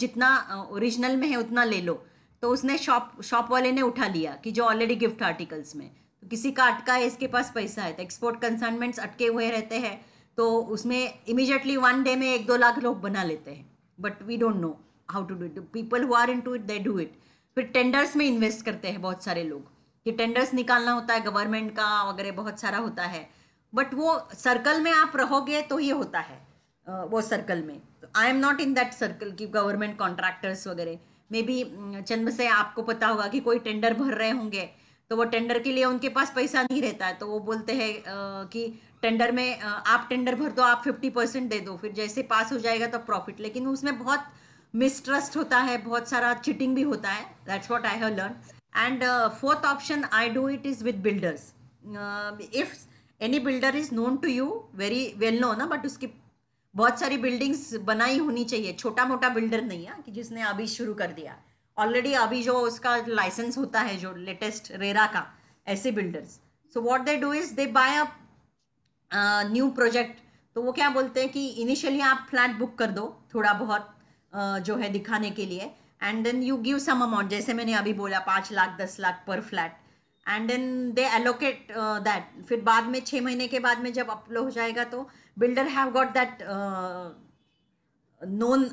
जितना ओरिजिनल में है उतना ले लो. तो उसने शॉप वाले ने उठा लिया कि जो ऑलरेडी गिफ्ट आर्टिकल्स में, तो किसी का अटका है, इसके पास पैसा है. तो एक्सपोर्ट कंसाइनमेंट्स अटके हुए रहते हैं, तो उसमें इमीडिएटली 1 डे में 1-2 लाख लोग बना लेते हैं. But we don't know how to do it. People who are into it they do it. फिर टेंडर्स में इन्वेस्ट करते हैं बहुत सारे लोग, कि टेंडर्स निकालना होता है गवर्नमेंट का वगैरह, बहुत सारा होता है. बट वो सर्कल में आप रहोगे तो ये होता है, वो सर्कल में. I am not in that circle कि गवर्नमेंट कॉन्ट्रैक्टर्स वगैरह. मे बी चंद से आपको पता होगा कि कोई टेंडर भर रहे होंगे, तो वो टेंडर के लिए उनके पास पैसा नहीं रहता है, तो वो बोलते हैं कि टेंडर में आप टेंडर भर दो, आप 50% दे दो, फिर जैसे पास हो जाएगा तो प्रॉफिट. लेकिन उसमें बहुत मिसट्रस्ट होता है, बहुत सारा चिटिंग भी होता है. That's what I have learn. And fourth option I do it is with builders. If any builder is known to you, very well know ना, बट उसकी बहुत सारी बिल्डिंग्स बनाई होनी चाहिए, छोटा मोटा बिल्डर नहीं है कि जिसने अभी शुरू कर दिया. ऑलरेडी अभी जो उसका लाइसेंस होता है जो लेटेस्ट रेरा का, ऐसे builders. So what they do is they buy a new project. तो वो क्या बोलते हैं कि इनिशियली आप फ्लैट बुक कर दो थोड़ा बहुत जो है दिखाने के लिए, and then you give some amount, जैसे मैंने अभी बोला 5 लाख 10 लाख पर flat, and then they allocate that. फिर बाद में 6 महीने के बाद में जब अपलोड हो जाएगा तो builder have got that known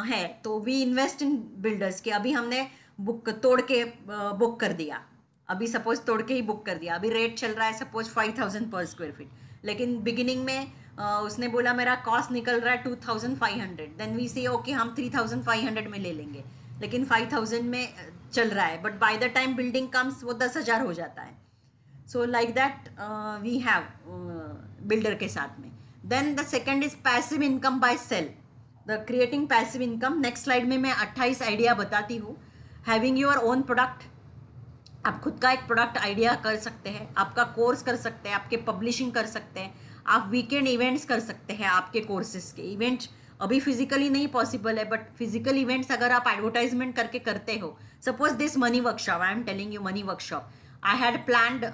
है, तो वी इन्वेस्ट इन बिल्डर्स के. अभी हमने बुक तोड़ के बुक कर दिया, अभी सपोज तोड़ के ही बुक कर दिया. अभी रेट चल रहा है सपोज 5,000 पर स्क्वायर फीट, लेकिन बिगिनिंग में उसने बोला मेरा कॉस्ट निकल रहा है 2,500. देन वी से ओके हम 3,500 में ले लेंगे, लेकिन 5,000 में चल रहा है, but by the time building comes वो 10,000 हो जाता है. So like that we have builder के साथ में. Then the second is passive income by sale, the creating passive income. Next slide में मैं 28 आइडिया बताती हूँ. हैविंग योर ओन प्रोडक्ट, आप खुद का एक प्रोडक्ट आइडिया कर सकते हैं, आपका कोर्स कर सकते हैं, आपके पब्लिशिंग कर सकते हैं, आप वीकेंड इवेंट्स कर सकते हैं. आपके कोर्सेज के इवेंट अभी फिजिकली नहीं पॉसिबल है, बट फिजिकल इवेंट्स अगर आप एडवर्टाइजमेंट करके करते हो, suppose this money workshop, I am telling you money workshop, I had planned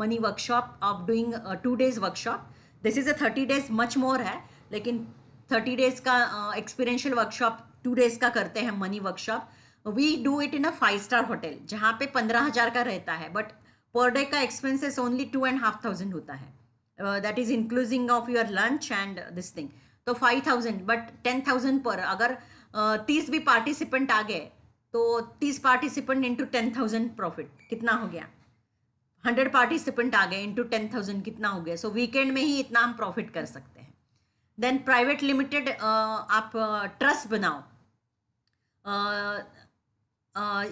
money workshop of doing 2 days workshop. This is a 30 days, much more है, लेकिन 30 days का experiential workshop 2 days का करते हैं money workshop. We do it in a 5-star hotel, जहाँ पे 15,000 का रहता है, बट पर डे का एक्सपेंसेस ओनली 2,500 होता है, that is including of your lunch and this thing. तो 5,000, बट 10,000 पर, अगर 30 भी पार्टिसिपेंट आ गए तो 30 पार्टिसिपेंट इंटू 10,000 प्रॉफिट कितना हो गया? 100 पार्टिसिपेंट आ गए इंटू 10,000 कितना हो गया? सो वीकेंड में ही इतना हम प्रॉफिट कर सकते हैं। देन प्राइवेट लिमिटेड, आप ट्रस्ट बनाओ,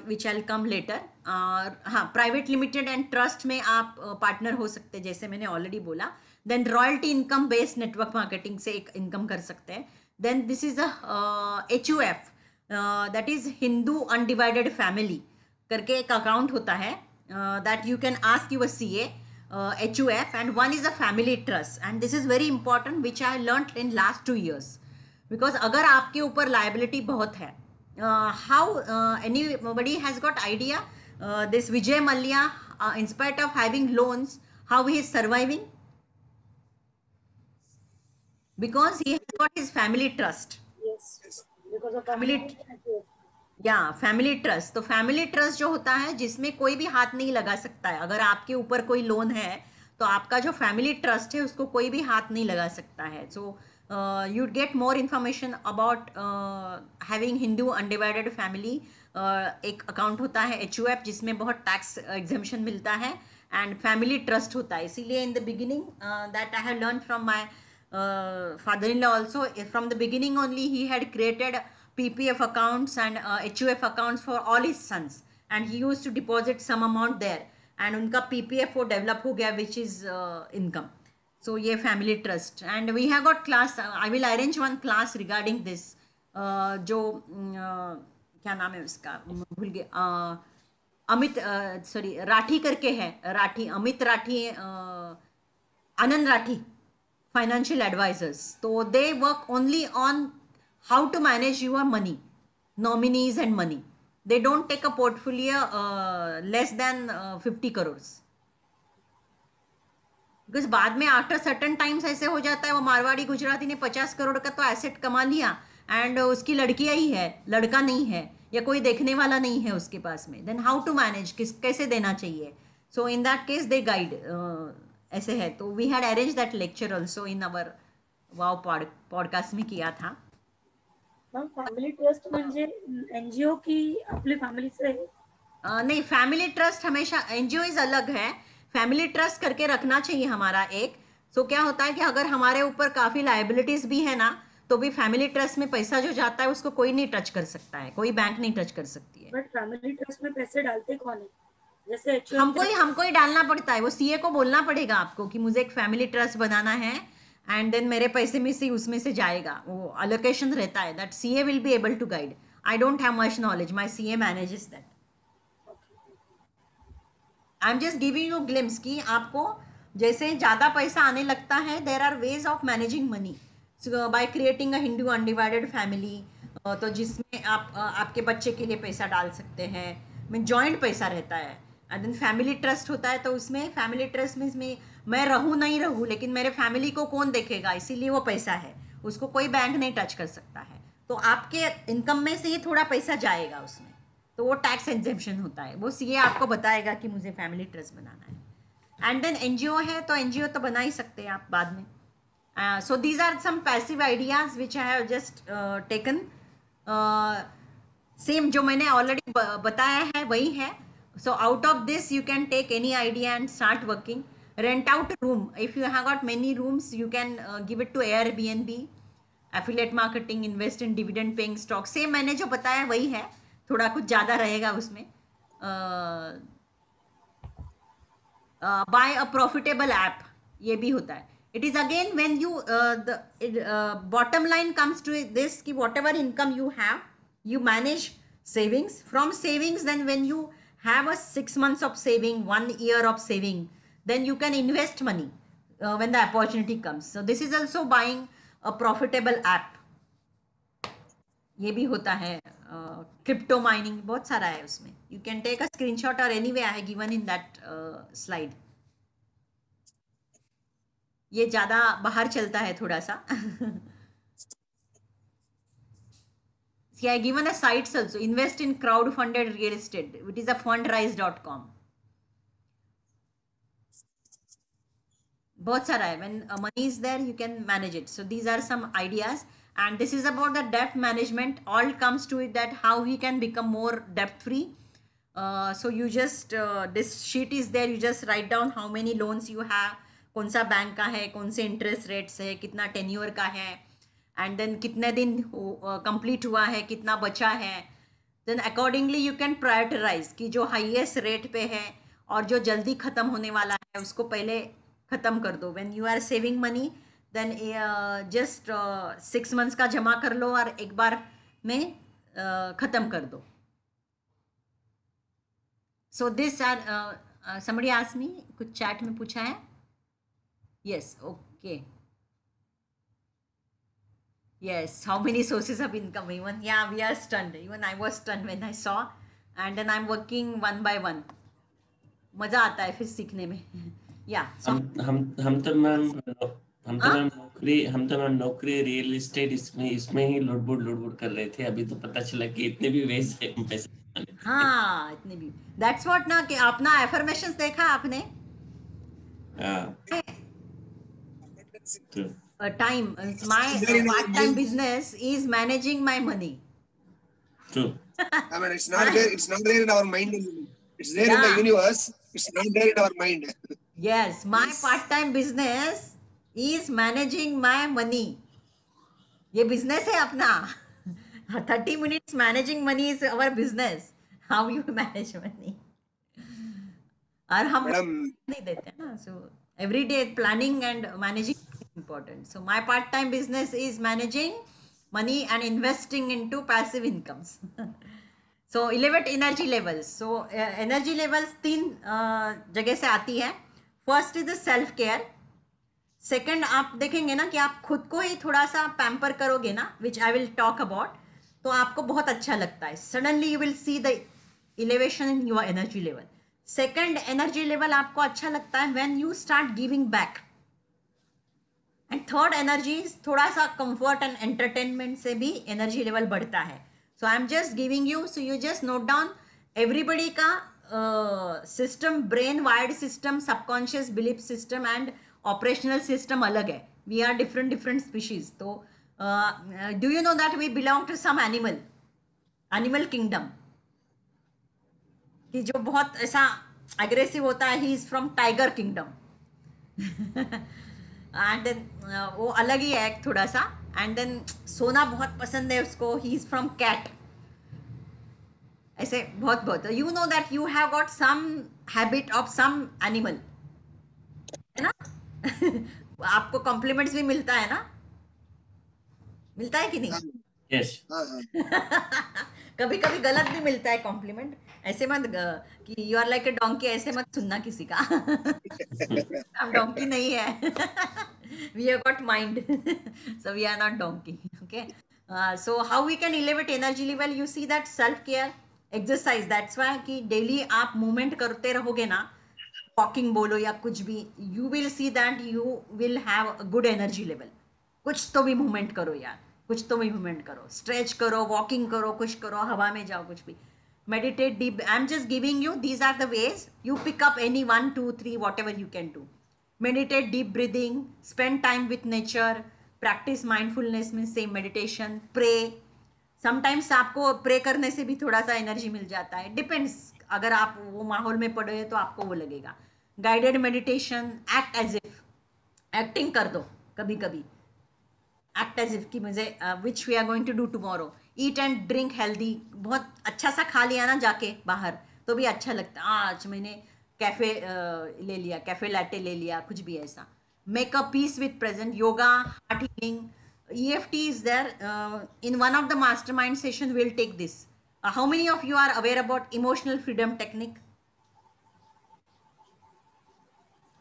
विच आई कम लेटर। हाँ, प्राइवेट लिमिटेड एंड ट्रस्ट में आप पार्टनर हो सकते हैं, जैसे मैंने ऑलरेडी बोला। Then royalty income based network marketing से एक इनकम कर सकते हैं। Then this is HUF, that is Hindu undivided family करके एक अकाउंट होता है, that you can ask your CA, HUF, and one is a family trust, and this is very important which I learnt in last 2 years, because अगर आपके ऊपर liability बहुत है, how anybody has got idea, this Vijay Mallya, in spite of having loans, how he is surviving? Because he has got his family trust. Yes, because of family family trust. तो family trust जो होता है जिसमें कोई भी हाथ नहीं लगा सकता है। अगर आपके ऊपर कोई लोन है तो आपका जो फैमिली ट्रस्ट है उसको कोई भी हाथ नहीं लगा सकता है। So you get more information about having Hindu undivided family. एक अकाउंट होता है HUF जिसमें बहुत टैक्स एग्जेम्पशन मिलता है, एंड फैमिली ट्रस्ट होता है। इसीलिए in the beginning that I have learn from my father-in-law also, from the beginning only he had created PPF accounts and HUF accounts for all his sons, and he used to deposit some amount there, and उनका PPF वो develop हो गया, which is income. So ये family trust, and we have got class, I will arrange one class regarding this, जो क्या नाम है उसका, भूल गया, अमित सॉरी राठी करके है, राठी, अमित राठी, आनंद Rathi, financial advisors. So they work only on how to manage your money, nominees and money. They don't take a portfolio less than 50 crores. Because बाद में after certain times ऐसे हो जाता है, वो मारवाड़ी गुजराती ने 50 करोड़ का तो एसेट कमा लिया, एंड उसकी लड़कियाँ ही है, लड़का नहीं है, या कोई देखने वाला नहीं है उसके पास में। देन हाउ टू मैनेज, कैसे देना चाहिए? So in that case they guide, ऐसे है। तो we had arrange that lecture also in our wow podcast में किया था। मैम फैमिली ट्रस्ट म्हणजे NGO की आपली फॅमिलीचं आहे? नहीं, फैमिली ट्रस्ट हमेशा, NGO इज अलग है, फैमिली ट्रस्ट करके रखना चाहिए हमारा एक। सो क्या होता है कि अगर हमारे ऊपर काफ़ी लाइबिलिटीज़ भी है ना, तो भी फैमिली ट्रस्ट में पैसा जो जाता है उसको कोई नहीं टच कर सकता है, कोई बैंक नहीं टच कर सकती है। बट फैमिली ट्रस्ट में पैसे डालते कौन है? जैसे हमको ही डालना पड़ता है। वो CA को बोलना पड़ेगा आपको कि मुझे एक फैमिली ट्रस्ट बनाना है, एंड देन मेरे पैसे में से उसमें से जाएगा, वो अलोकेशन रहता है। That CA will be able to guide. I don't have much knowledge, my CA manages that. I am just giving you glimpse कि आपको जैसे ज़्यादा पैसा आने लगता है, there are ways of managing money by creating a Hindu undivided family. तो जिसमें आप आपके बच्चे के लिए पैसा डाल सकते हैं, में जॉइंट पैसा रहता है। एंड देन फैमिली ट्रस्ट होता है, तो उसमें फैमिली ट्रस्ट में मैं रहूँ नहीं रहूँ, लेकिन मेरे फैमिली को कौन देखेगा, इसीलिए वो पैसा है, उसको कोई बैंक नहीं टच कर सकता है। तो आपके इनकम में से ही थोड़ा पैसा जाएगा उसमें, तो वो टैक्स एग्जेम्पशन होता है। वो CA आपको बताएगा कि मुझे फैमिली ट्रस्ट बनाना है। एंड देन NGO है, तो NGO तो बना ही सकते हैं आप बाद में। So these are some passive ideas which I have just taken. Same जो मैंने ऑलरेडी बताया है वही है। So out of this you can take any idea and start working. Rent out a room. If you have got many rooms, you can give it to Airbnb. Affiliate marketing, invest in dividend paying stock. Same मैंने जो बताया वही है, थोड़ा कुछ ज़्यादा रहेगा उसमें। Buy a profitable app, ये भी होता है। It is again when you bottom line comes to this कि whatever income you have, you manage savings. From savings, then when you have a 6 months of saving, 1 year of saving, then you can invest money when the opportunity comes. So this is also buying a profitable app. ये भी होता है। Crypto mining बहुत सारा है उसमें। You can take a screenshot or anyway I have given in that slide. ये ज़्यादा बाहर चलता है थोड़ा सा। See, I given a sites also. Invest in crowd-funded real estate. It is a fundrise.com. बहुत सारा है. When money is there, you can manage it. So these are some ideas, and this is about the debt management. All comes to it that how we can become more debt free. So you just this sheet is there. You just write down how many loans you have, कौन सा bank का है, कौन से interest rates है, कितना tenure का है, एंड देन कितने दिन कंप्लीट हुआ है, कितना बचा है. Then accordingly you can prioritize कि जो हाईएस्ट रेट पे है और जो जल्दी ख़त्म होने वाला है उसको पहले ख़त्म कर दो. When you are saving money then just 6 months का जमा कर लो और एक बार में ख़त्म कर दो. So this are somebody asked me, कुछ चैट में पूछा है. Yes, okay. Yes, how many sources of income? Even, yeah, we are stunned. Even I was stunned when I saw, and then I'm working one by one. मजा आता है फिर सीखने में. Yeah. So, हम तो मैम नौकरी रियल एस्टेट इसमें ही लुड़बुड़ कर रहे थे. अभी तो पता चला कि इतने भी वेज है पैसे. हाँ, इतने भी. That's what ना कि अपना affirmations देखा आपने? Time. My part-time business is managing my money. True. I mean, it's not there. It's not there in our mind. It's there in the universe. It's not there in our mind. Yes, my part-time business is managing my money. ये business है अपना. 30 minutes managing money is our business. How you manage money? और हम नहीं देते हैं ना. So every day planning and managing is important. So my part-time business is managing money and investing into passive incomes. So 11 energy levels. So energy levels 3 जगह से आती है. First is the self care. Second आप देखेंगे ना कि आप खुद को ही थोड़ा सा पैम्पर करोगे ना, which I will talk about, तो आपको बहुत अच्छा लगता है. Suddenly you will see the elevation in your energy level. Second energy level आपको अच्छा लगता है when you start giving back. And third energy is थोड़ा सा comfort and entertainment से भी energy level बढ़ता है. So I'm just giving you, so you just note down everybody का system, brain wired system, subconscious belief system and operational system अलग है. We are different species. तो do you know that we belong to some animal kingdom? कि जो बहुत ऐसा aggressive होता है, he is from tiger kingdom. And then वो अलग ही है थोड़ा सा. एंड देन सोना बहुत पसंद है उसको, ही इज फ्रॉम कैट. ऐसे बहुत you know that you have got some habit of some animal, है ना. आपको कॉम्प्लीमेंट्स भी मिलता है ना, मिलता है कि नहीं? Yes. कभी कभी गलत भी मिलता है कॉम्प्लीमेंट. ऐसे मत कि you are like a donkey, ऐसे मत सुनना किसी का. हम डोंकी नहीं है. We have got mind, so we are not donkey. Okay. So how we can elevate energy level? You see that self care, exercise. That's why कि daily आप मूवमेंट करते रहोगे ना, वॉकिंग बोलो या कुछ भी, you will see that you will have a good energy level. कुछ तो भी मूवमेंट करो यार, कुछ तो भी मूवमेंट करो, स्ट्रेच करो, वॉकिंग करो, कुछ करो, हवा में जाओ, कुछ भी. Meditate deep. I'm just giving you, these are the ways. You pick up any 1, 2, 3, whatever you can do. Meditate deep breathing, spend time with nature, practice mindfulness में same meditation, pray. Sometimes आपको pray करने से भी थोड़ा सा energy मिल जाता है. Depends. अगर आप वो माहौल में पड़े हैं तो आपको वो लगेगा. Guided meditation, act as if. Acting कर दो कभी कभी. Act as if कि मुझे which we are going to do tomorrow. Eat and drink healthy. बहुत अच्छा सा खा लिया ना जाके बाहर तो भी अच्छा लगता है. आज मैंने कैफे ले लिया, कैफे लैटे ले लिया, कुछ भी ऐसा. Make a peace with present. Yoga, heart healing, EFT is there. In one of the mastermind session we'll take this. How many of you are aware about emotional freedom technique?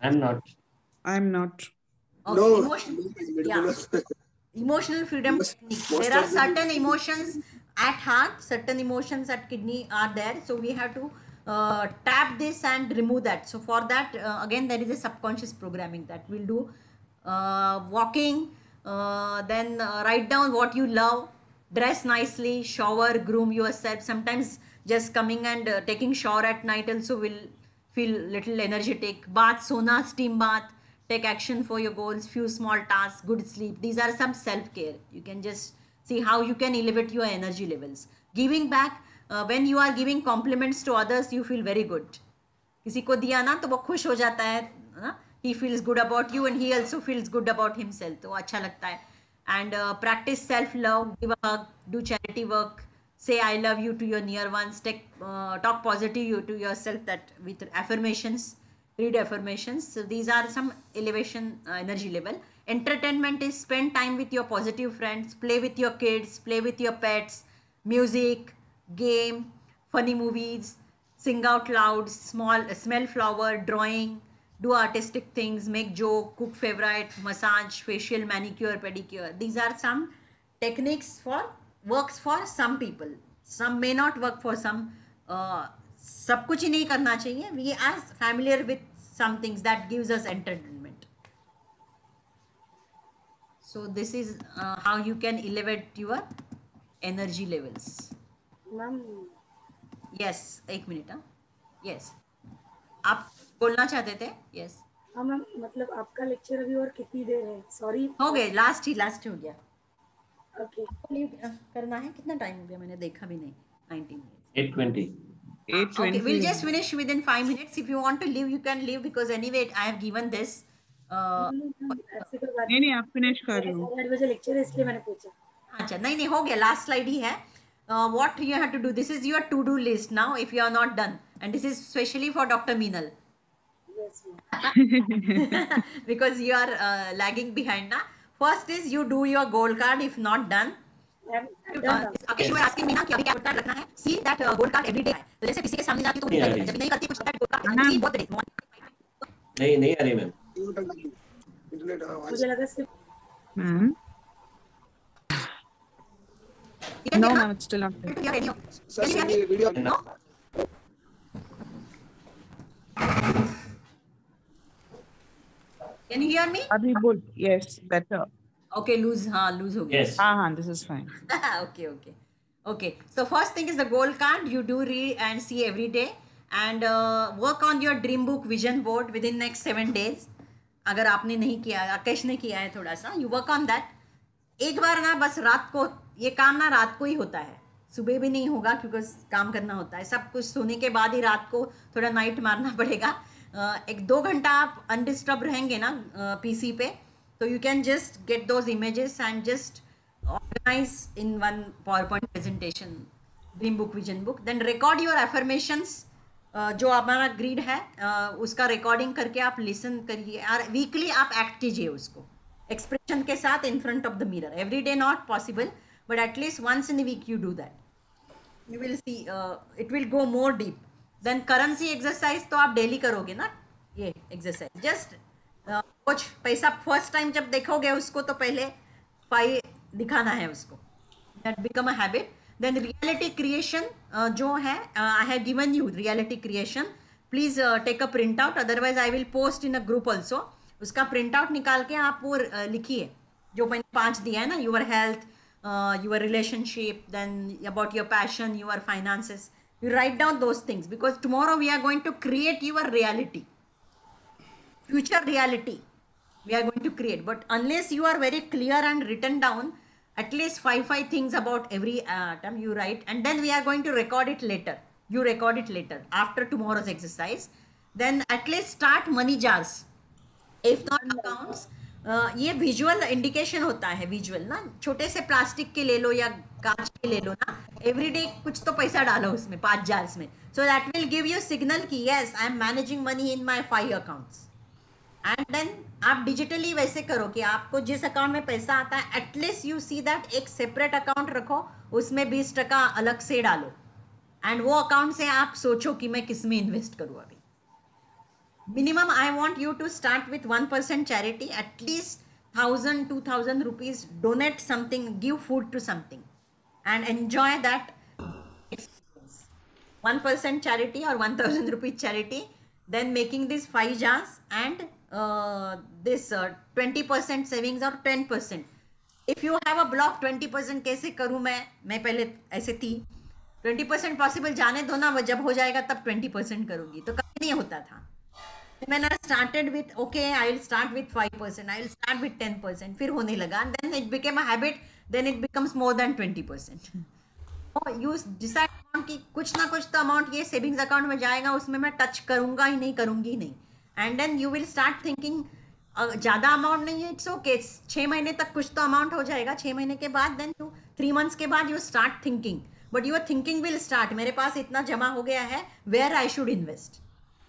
I'm not. Okay. No. Yeah. Emotional freedom technique. There are certain emotions at heart, certain emotions at kidney are there. So we have to tap this and remove that. So for that, again, there is a subconscious programming that we'll do. Walking, then write down what you love, dress nicely, shower, groom yourself. Sometimes just coming and taking shower at night also will feel little energetic. Bath, sauna, steam bath, take action for your goals, few small tasks, good sleep. These are some self-care. You can just see how you can elevate your energy levels. Giving back, when you are giving compliments to others, you feel very good. किसी को दिया ना तो वो खुश हो जाता है ना, he feels good about you and he also feels good about himself, तो अच्छा लगता है. And practice self love, give a hug, do charity work, say I love you to your near ones, talk positive to yourself, that with affirmations, read affirmations. So these are some elevation energy level. Entertainment is spend time with your positive friends, play with your kids, play with your pets, music, game, funny movies, sing out loud, smell flower, drawing, do artistic things, make joke, cook favorite, massage, facial, manicure, pedicure. These are some techniques for works for some people. Some may not work for some. सब कुछ ही नहीं करना चाहिए. We are familiar with some things that gives us entertainment. So this is how you can elevate your energy levels. Ma'am Yes, एक minute. Yes, आप बोलना चाहते थे. Yes, हाँ मैम, मतलब आपका लेक्चर अभी और कितनी देर है? सॉरी, हो गए. लास्ट हो गया. ओके. लीव करना है. कितना टाइम हो गया मैंने देखा भी नहीं. 19 minutes. 8:20. 8:20. Okay, we'll just finish within 5 minutes. If you want to leave, you can leave, because anyway I have given this. ऐसे कोई बात नहीं आप फिनिश कर लो. 8 बजे लेक्चर है इसलिए मैंने पूछा. अच्छा, नहीं हो गया. लास्ट स्लाइड ही है. What you have to do, this is your to-do list now if you are not done, and this is especially for Dr. Meenal. Yes ma'am. Because you are lagging behind na. First is you do your goal card. If not done, Akesh, you were asking me ना कि अभी क्या goal card रखना है. See that goal card every day. तो जैसे किसी के सामने जाती तो जब नहीं करती कुछ that goal card see both days. नहीं आ रही मैम. मुझे लगा सिर्फ ma'am No, ma'am, it's still not there. Sir, send me a video. No. Can you hear me? अभी बोल. Yes, better. Okay, lose हो गया. Yes. हाँ, this is fine. Okay. So first thing is the goal card. You do read and see every day, and work on your dream book vision board within next 7 days. अगर आपने नहीं किया, आकेश ने किया है थोड़ा सा, you work on that. एक बार ना बस रात को, ये काम ना रात को ही होता है, सुबह भी नहीं होगा क्योंकि काम करना होता है. सब कुछ सोने के बाद ही रात को थोड़ा नाइट मारना पड़ेगा. 1-2 घंटा आप अनडिस्टर्ब रहेंगे ना पीसी पे, तो you can just get those images and just organize in one PowerPoint presentation, dream book vision book. Then record your affirmations. जो हमारा ग्रीड है उसका रिकॉर्डिंग करके आप लिसन करिए, और वीकली आप एक्ट कीजिए उसको एक्सप्रेशन के साथ in front of the mirror. Every day not possible, but at least once in a week you do that. You will see it will go more deep. Then currency exercise तो आप daily करोगे ना ये exercise. Just कुछ पैसा first time जब देखोगे उसको तो पहले पाई दिखाना है उसको. That become a habit. Then reality creation जो है I have given you reality creation. Please take a print out. Otherwise I will post in a group also. उसका प्रिंट आउट निकाल के आप वो लिखिए जो मैंने 5 दिया है ना. Your health, your relationship, then about your passion, your finances. You write down those things, because tomorrow we are going to create your reality, future reality we are going to create. But unless you are very clear and written down at least 5 things about every atom you write, and then we are going to record it later. You record it later after tomorrow's exercise. Then at least start money jars, if not accounts. ये visual indication होता है. Visual ना, छोटे से plastic के ले लो या कांच के ले लो ना, एवरीडे कुछ तो पैसा डालो उसमें 5 जार्स में. So that will give you signal कि yes I am managing money in my 5 accounts. And then आप डिजिटली वैसे करो कि आपको जिस अकाउंट में पैसा आता है एटलीस्ट यू सी दैट एक सेपरेट अकाउंट रखो, उसमें 20% अलग से डालो, एंड वो अकाउंट से आप सोचो कि मैं किस में इन्वेस्ट करूँ. अभी minimum I want you to start with 1% charity, at least 1,000-2,000 rupees. Donate something, give food to something, and enjoy that experience. 1% charity or 1,000 rupees charity. Then making these 5 jars and this 20% savings or 10%. If you have a block 20% कैसे करूँ मैं पहले ऐसे थी. 20% possible जाने दो ना, वो जब हो जाएगा तब 20% करूँगी, तो कभी नहीं होता था. When I started with, okay, I will start with 5%, I will start with 10%, फिर होने लगा, and then it became a habit, then it becomes more than 20%. तो you decide amount कि कुछ ना कुछ तो amount ये savings account में जाएगा, उसमें मैं touch करूँगा ही नहीं, करूँगी ही नहीं. And then you will start thinking, ज़्यादा अमाउंट नहीं है, इट्स ओके, 6 महीने तक कुछ तो अमाउंट हो जाएगा, 6 महीने के बाद देन यू 3 मंथ्स के बाद you start thinking, but you're thinking will start, मेरे पास इतना जमा हो गया है, वेयर आई शुड इन्वेस्ट.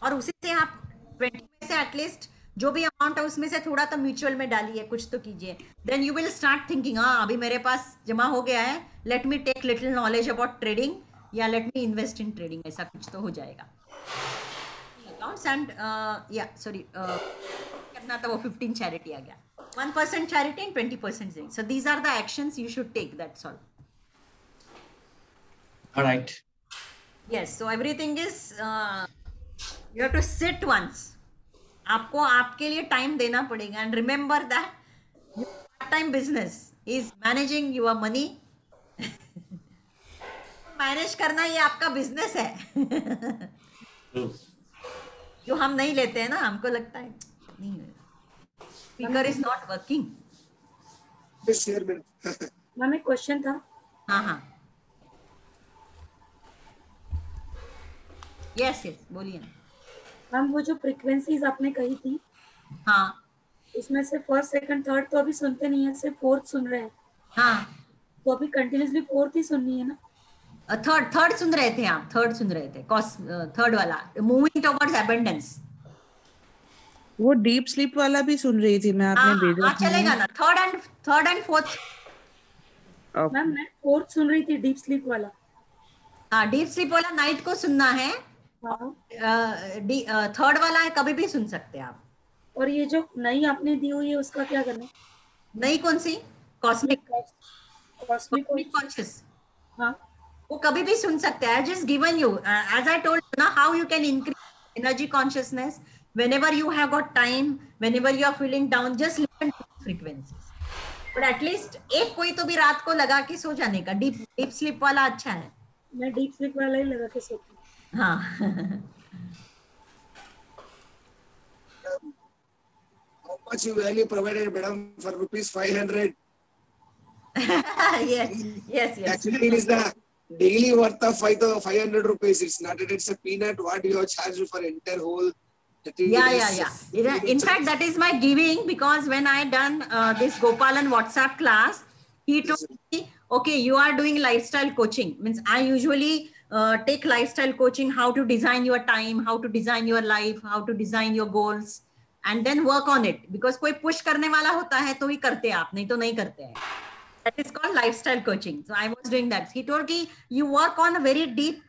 और उसी से आप 20 में से एटलीस्ट जो भी अमाउंट है उसमें से थोड़ा तो म्यूचुअल में डालिए, कुछ तो कीजिए. Then you will start thinking, हाँ अभी मेरे पास जमा हो गया है, let me take little knowledge about trading या let me invest in trading, ऐसा कुछ तो हो जाएगा. अकाउंट्स एंड या सॉरी करना था वो 15 चैरिटी आ गया, 1% charity and 20% saving. So these are the actions you should take, that's all. Alright. Yes, so everything is you have to sit once. आपको आपके लिए टाइम देना पड़ेगा, and remember that your time business is managing your money. Manage करना ये आपका business है. जो हम नहीं लेते हैं ना, हमको लगता है नहीं, speaker is not working. Ma'am एक क्वेश्चन था. हाँ हाँ, यस यस बोलिए. मैम वो जो फ्रीक्वेंसीज आपने कही थी, हाँ उसमें से फर्स्ट सेकंड थर्ड तो अभी सुनते नहीं है, सिर्फ फोर्थ सुन रहे हैं. हाँ, तो अभी कंटिन्यूसली फोर्थ ही सुननी है ना? थर्ड सुन रहे थे आप, थर्ड सुन रहे थे, थर्ड वाला मूविंग टुवर्ड्स अबंडेंस. वो डीप स्लीप वाला भी सुन रही थी मैं, आपने भेजा हाँ चलेगा ना, थर्ड एंड फोर्थ. मैम मैं फोर्थ सुन रही थी, डीप स्लीप वाला. हाँ, डीप स्लीप वाला नाइट को सुनना है. हाँ. थर्ड वाला है, कभी भी सुन सकते हैं आप. और ये जो नई आपने दी हुई है उसका क्या करना है? नई कौन सी? Cosmic cosmic. कॉन्शियस. हाँ. वो कभी भी सुन सकते हैं. just given you as I told you ना, how you can increase energy consciousness whenever you have got time, whenever you are feeling down, just listen to frequencies. but at least एक कोई तो भी रात को लगा के सो जाने का. डीप स्लीप वाला अच्छा है. मैं डीप स्लीप वाला ही लगा के सोती हूँ. हाँ. How much you value provided, madam, for ₹500? yes. Actually, it is the daily worth of 500 rupees. It's not that it's a peanut. What you have charged for entire whole? Yeah. In fact, that is my giving, because when I done this Gopalan WhatsApp class, he told me, okay, you are doing lifestyle coaching. Means I usually take lifestyle coaching, how to design your time, how to design your life, how to design your goals, and then work on it. Because कोई push करने वाला होता है तो ही करते हैं आप, नहीं तो नहीं करते हैं. That is called lifestyle coaching. So I was doing that. He told कि you work on a very deep,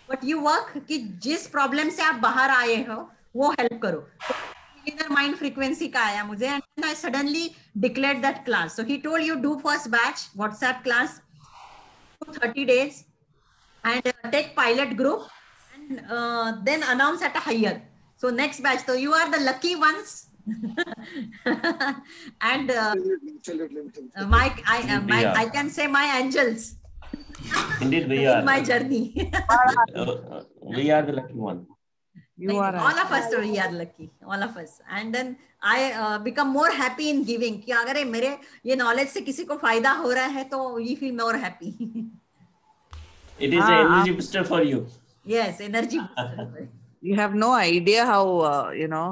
but you work कि जिस problem से आप बाहर आए हो वो help करो. Inner mind frequency का आया मुझे, and then I suddenly declared that class. So he told you do first batch WhatsApp class, 30 days, and take pilot group, and then announce at a higher. So next batch, so you are the lucky ones. And I can say my angels. Indeed, we are. My journey. We are the lucky one. You are all of us, we are lucky, all of us. And then I become more happy in giving. कि अगर मेरे ये knowledge से किसी को फायदा हो रहा है तो we feel more happy. It is an energy booster for you. Yes, energy booster. You have no idea how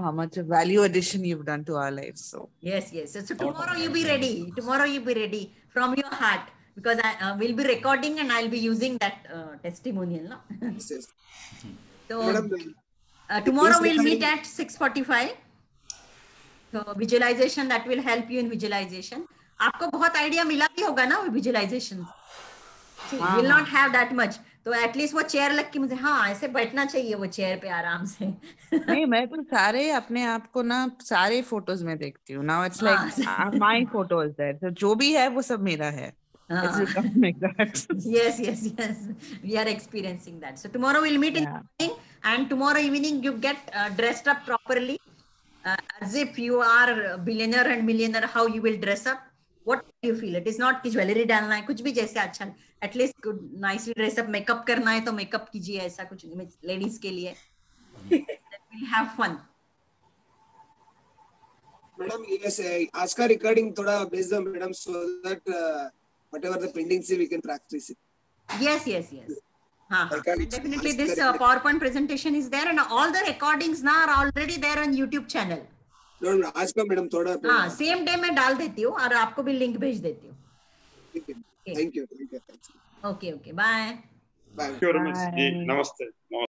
how much value addition you've done to our lives. So yes. So tomorrow you be ready. Tomorrow you be ready from your heart, because I will be recording and I'll be using that testimonial. No? Yes. So tomorrow we'll meet at 6:45. So visualization, that will help you in visualization. आपको बहुत idea मिला भी होगा ना visualization. Will not have that much. तो at least वो chair लग के मुझे, हाँ ऐसे बैठना चाहिए वो चेयर पे आराम से. नहीं, मैं तो सारे अपने आप को ना सारे फोटोज में देखती हूँ. Now it's like my photo is there. So जो भी है वो सब मेरा है. It's become like that. Yes. We are experiencing that. So tomorrow we'll meet in the morning, and tomorrow evening you get dressed up properly, as if you are a billionaire and millionaire. How you will dress up? What do you feel? It is not कि jewellery डालना है, कुछ भी जैसे अच्छा, at least nicely dress up. Makeup करना है तो मेकअप कीजिए, ऐसा कुछ लेडीज के लिए. That we'll have fun. Madam yes, आज का रिकॉर्डिंग थोड़ा भेज दो madam, so that whatever the pending we can practice it. Yes. And definitely this PowerPoint presentation is there, and all the recordings now are already there on YouTube channel. No, आज का madam थोड़ा हाँ, same day मैं डाल देती हूँ और आपको भी लिंक भेज देती हूँ. Thank you. Okay bye. Thank you, Ramesh ji. Namaste.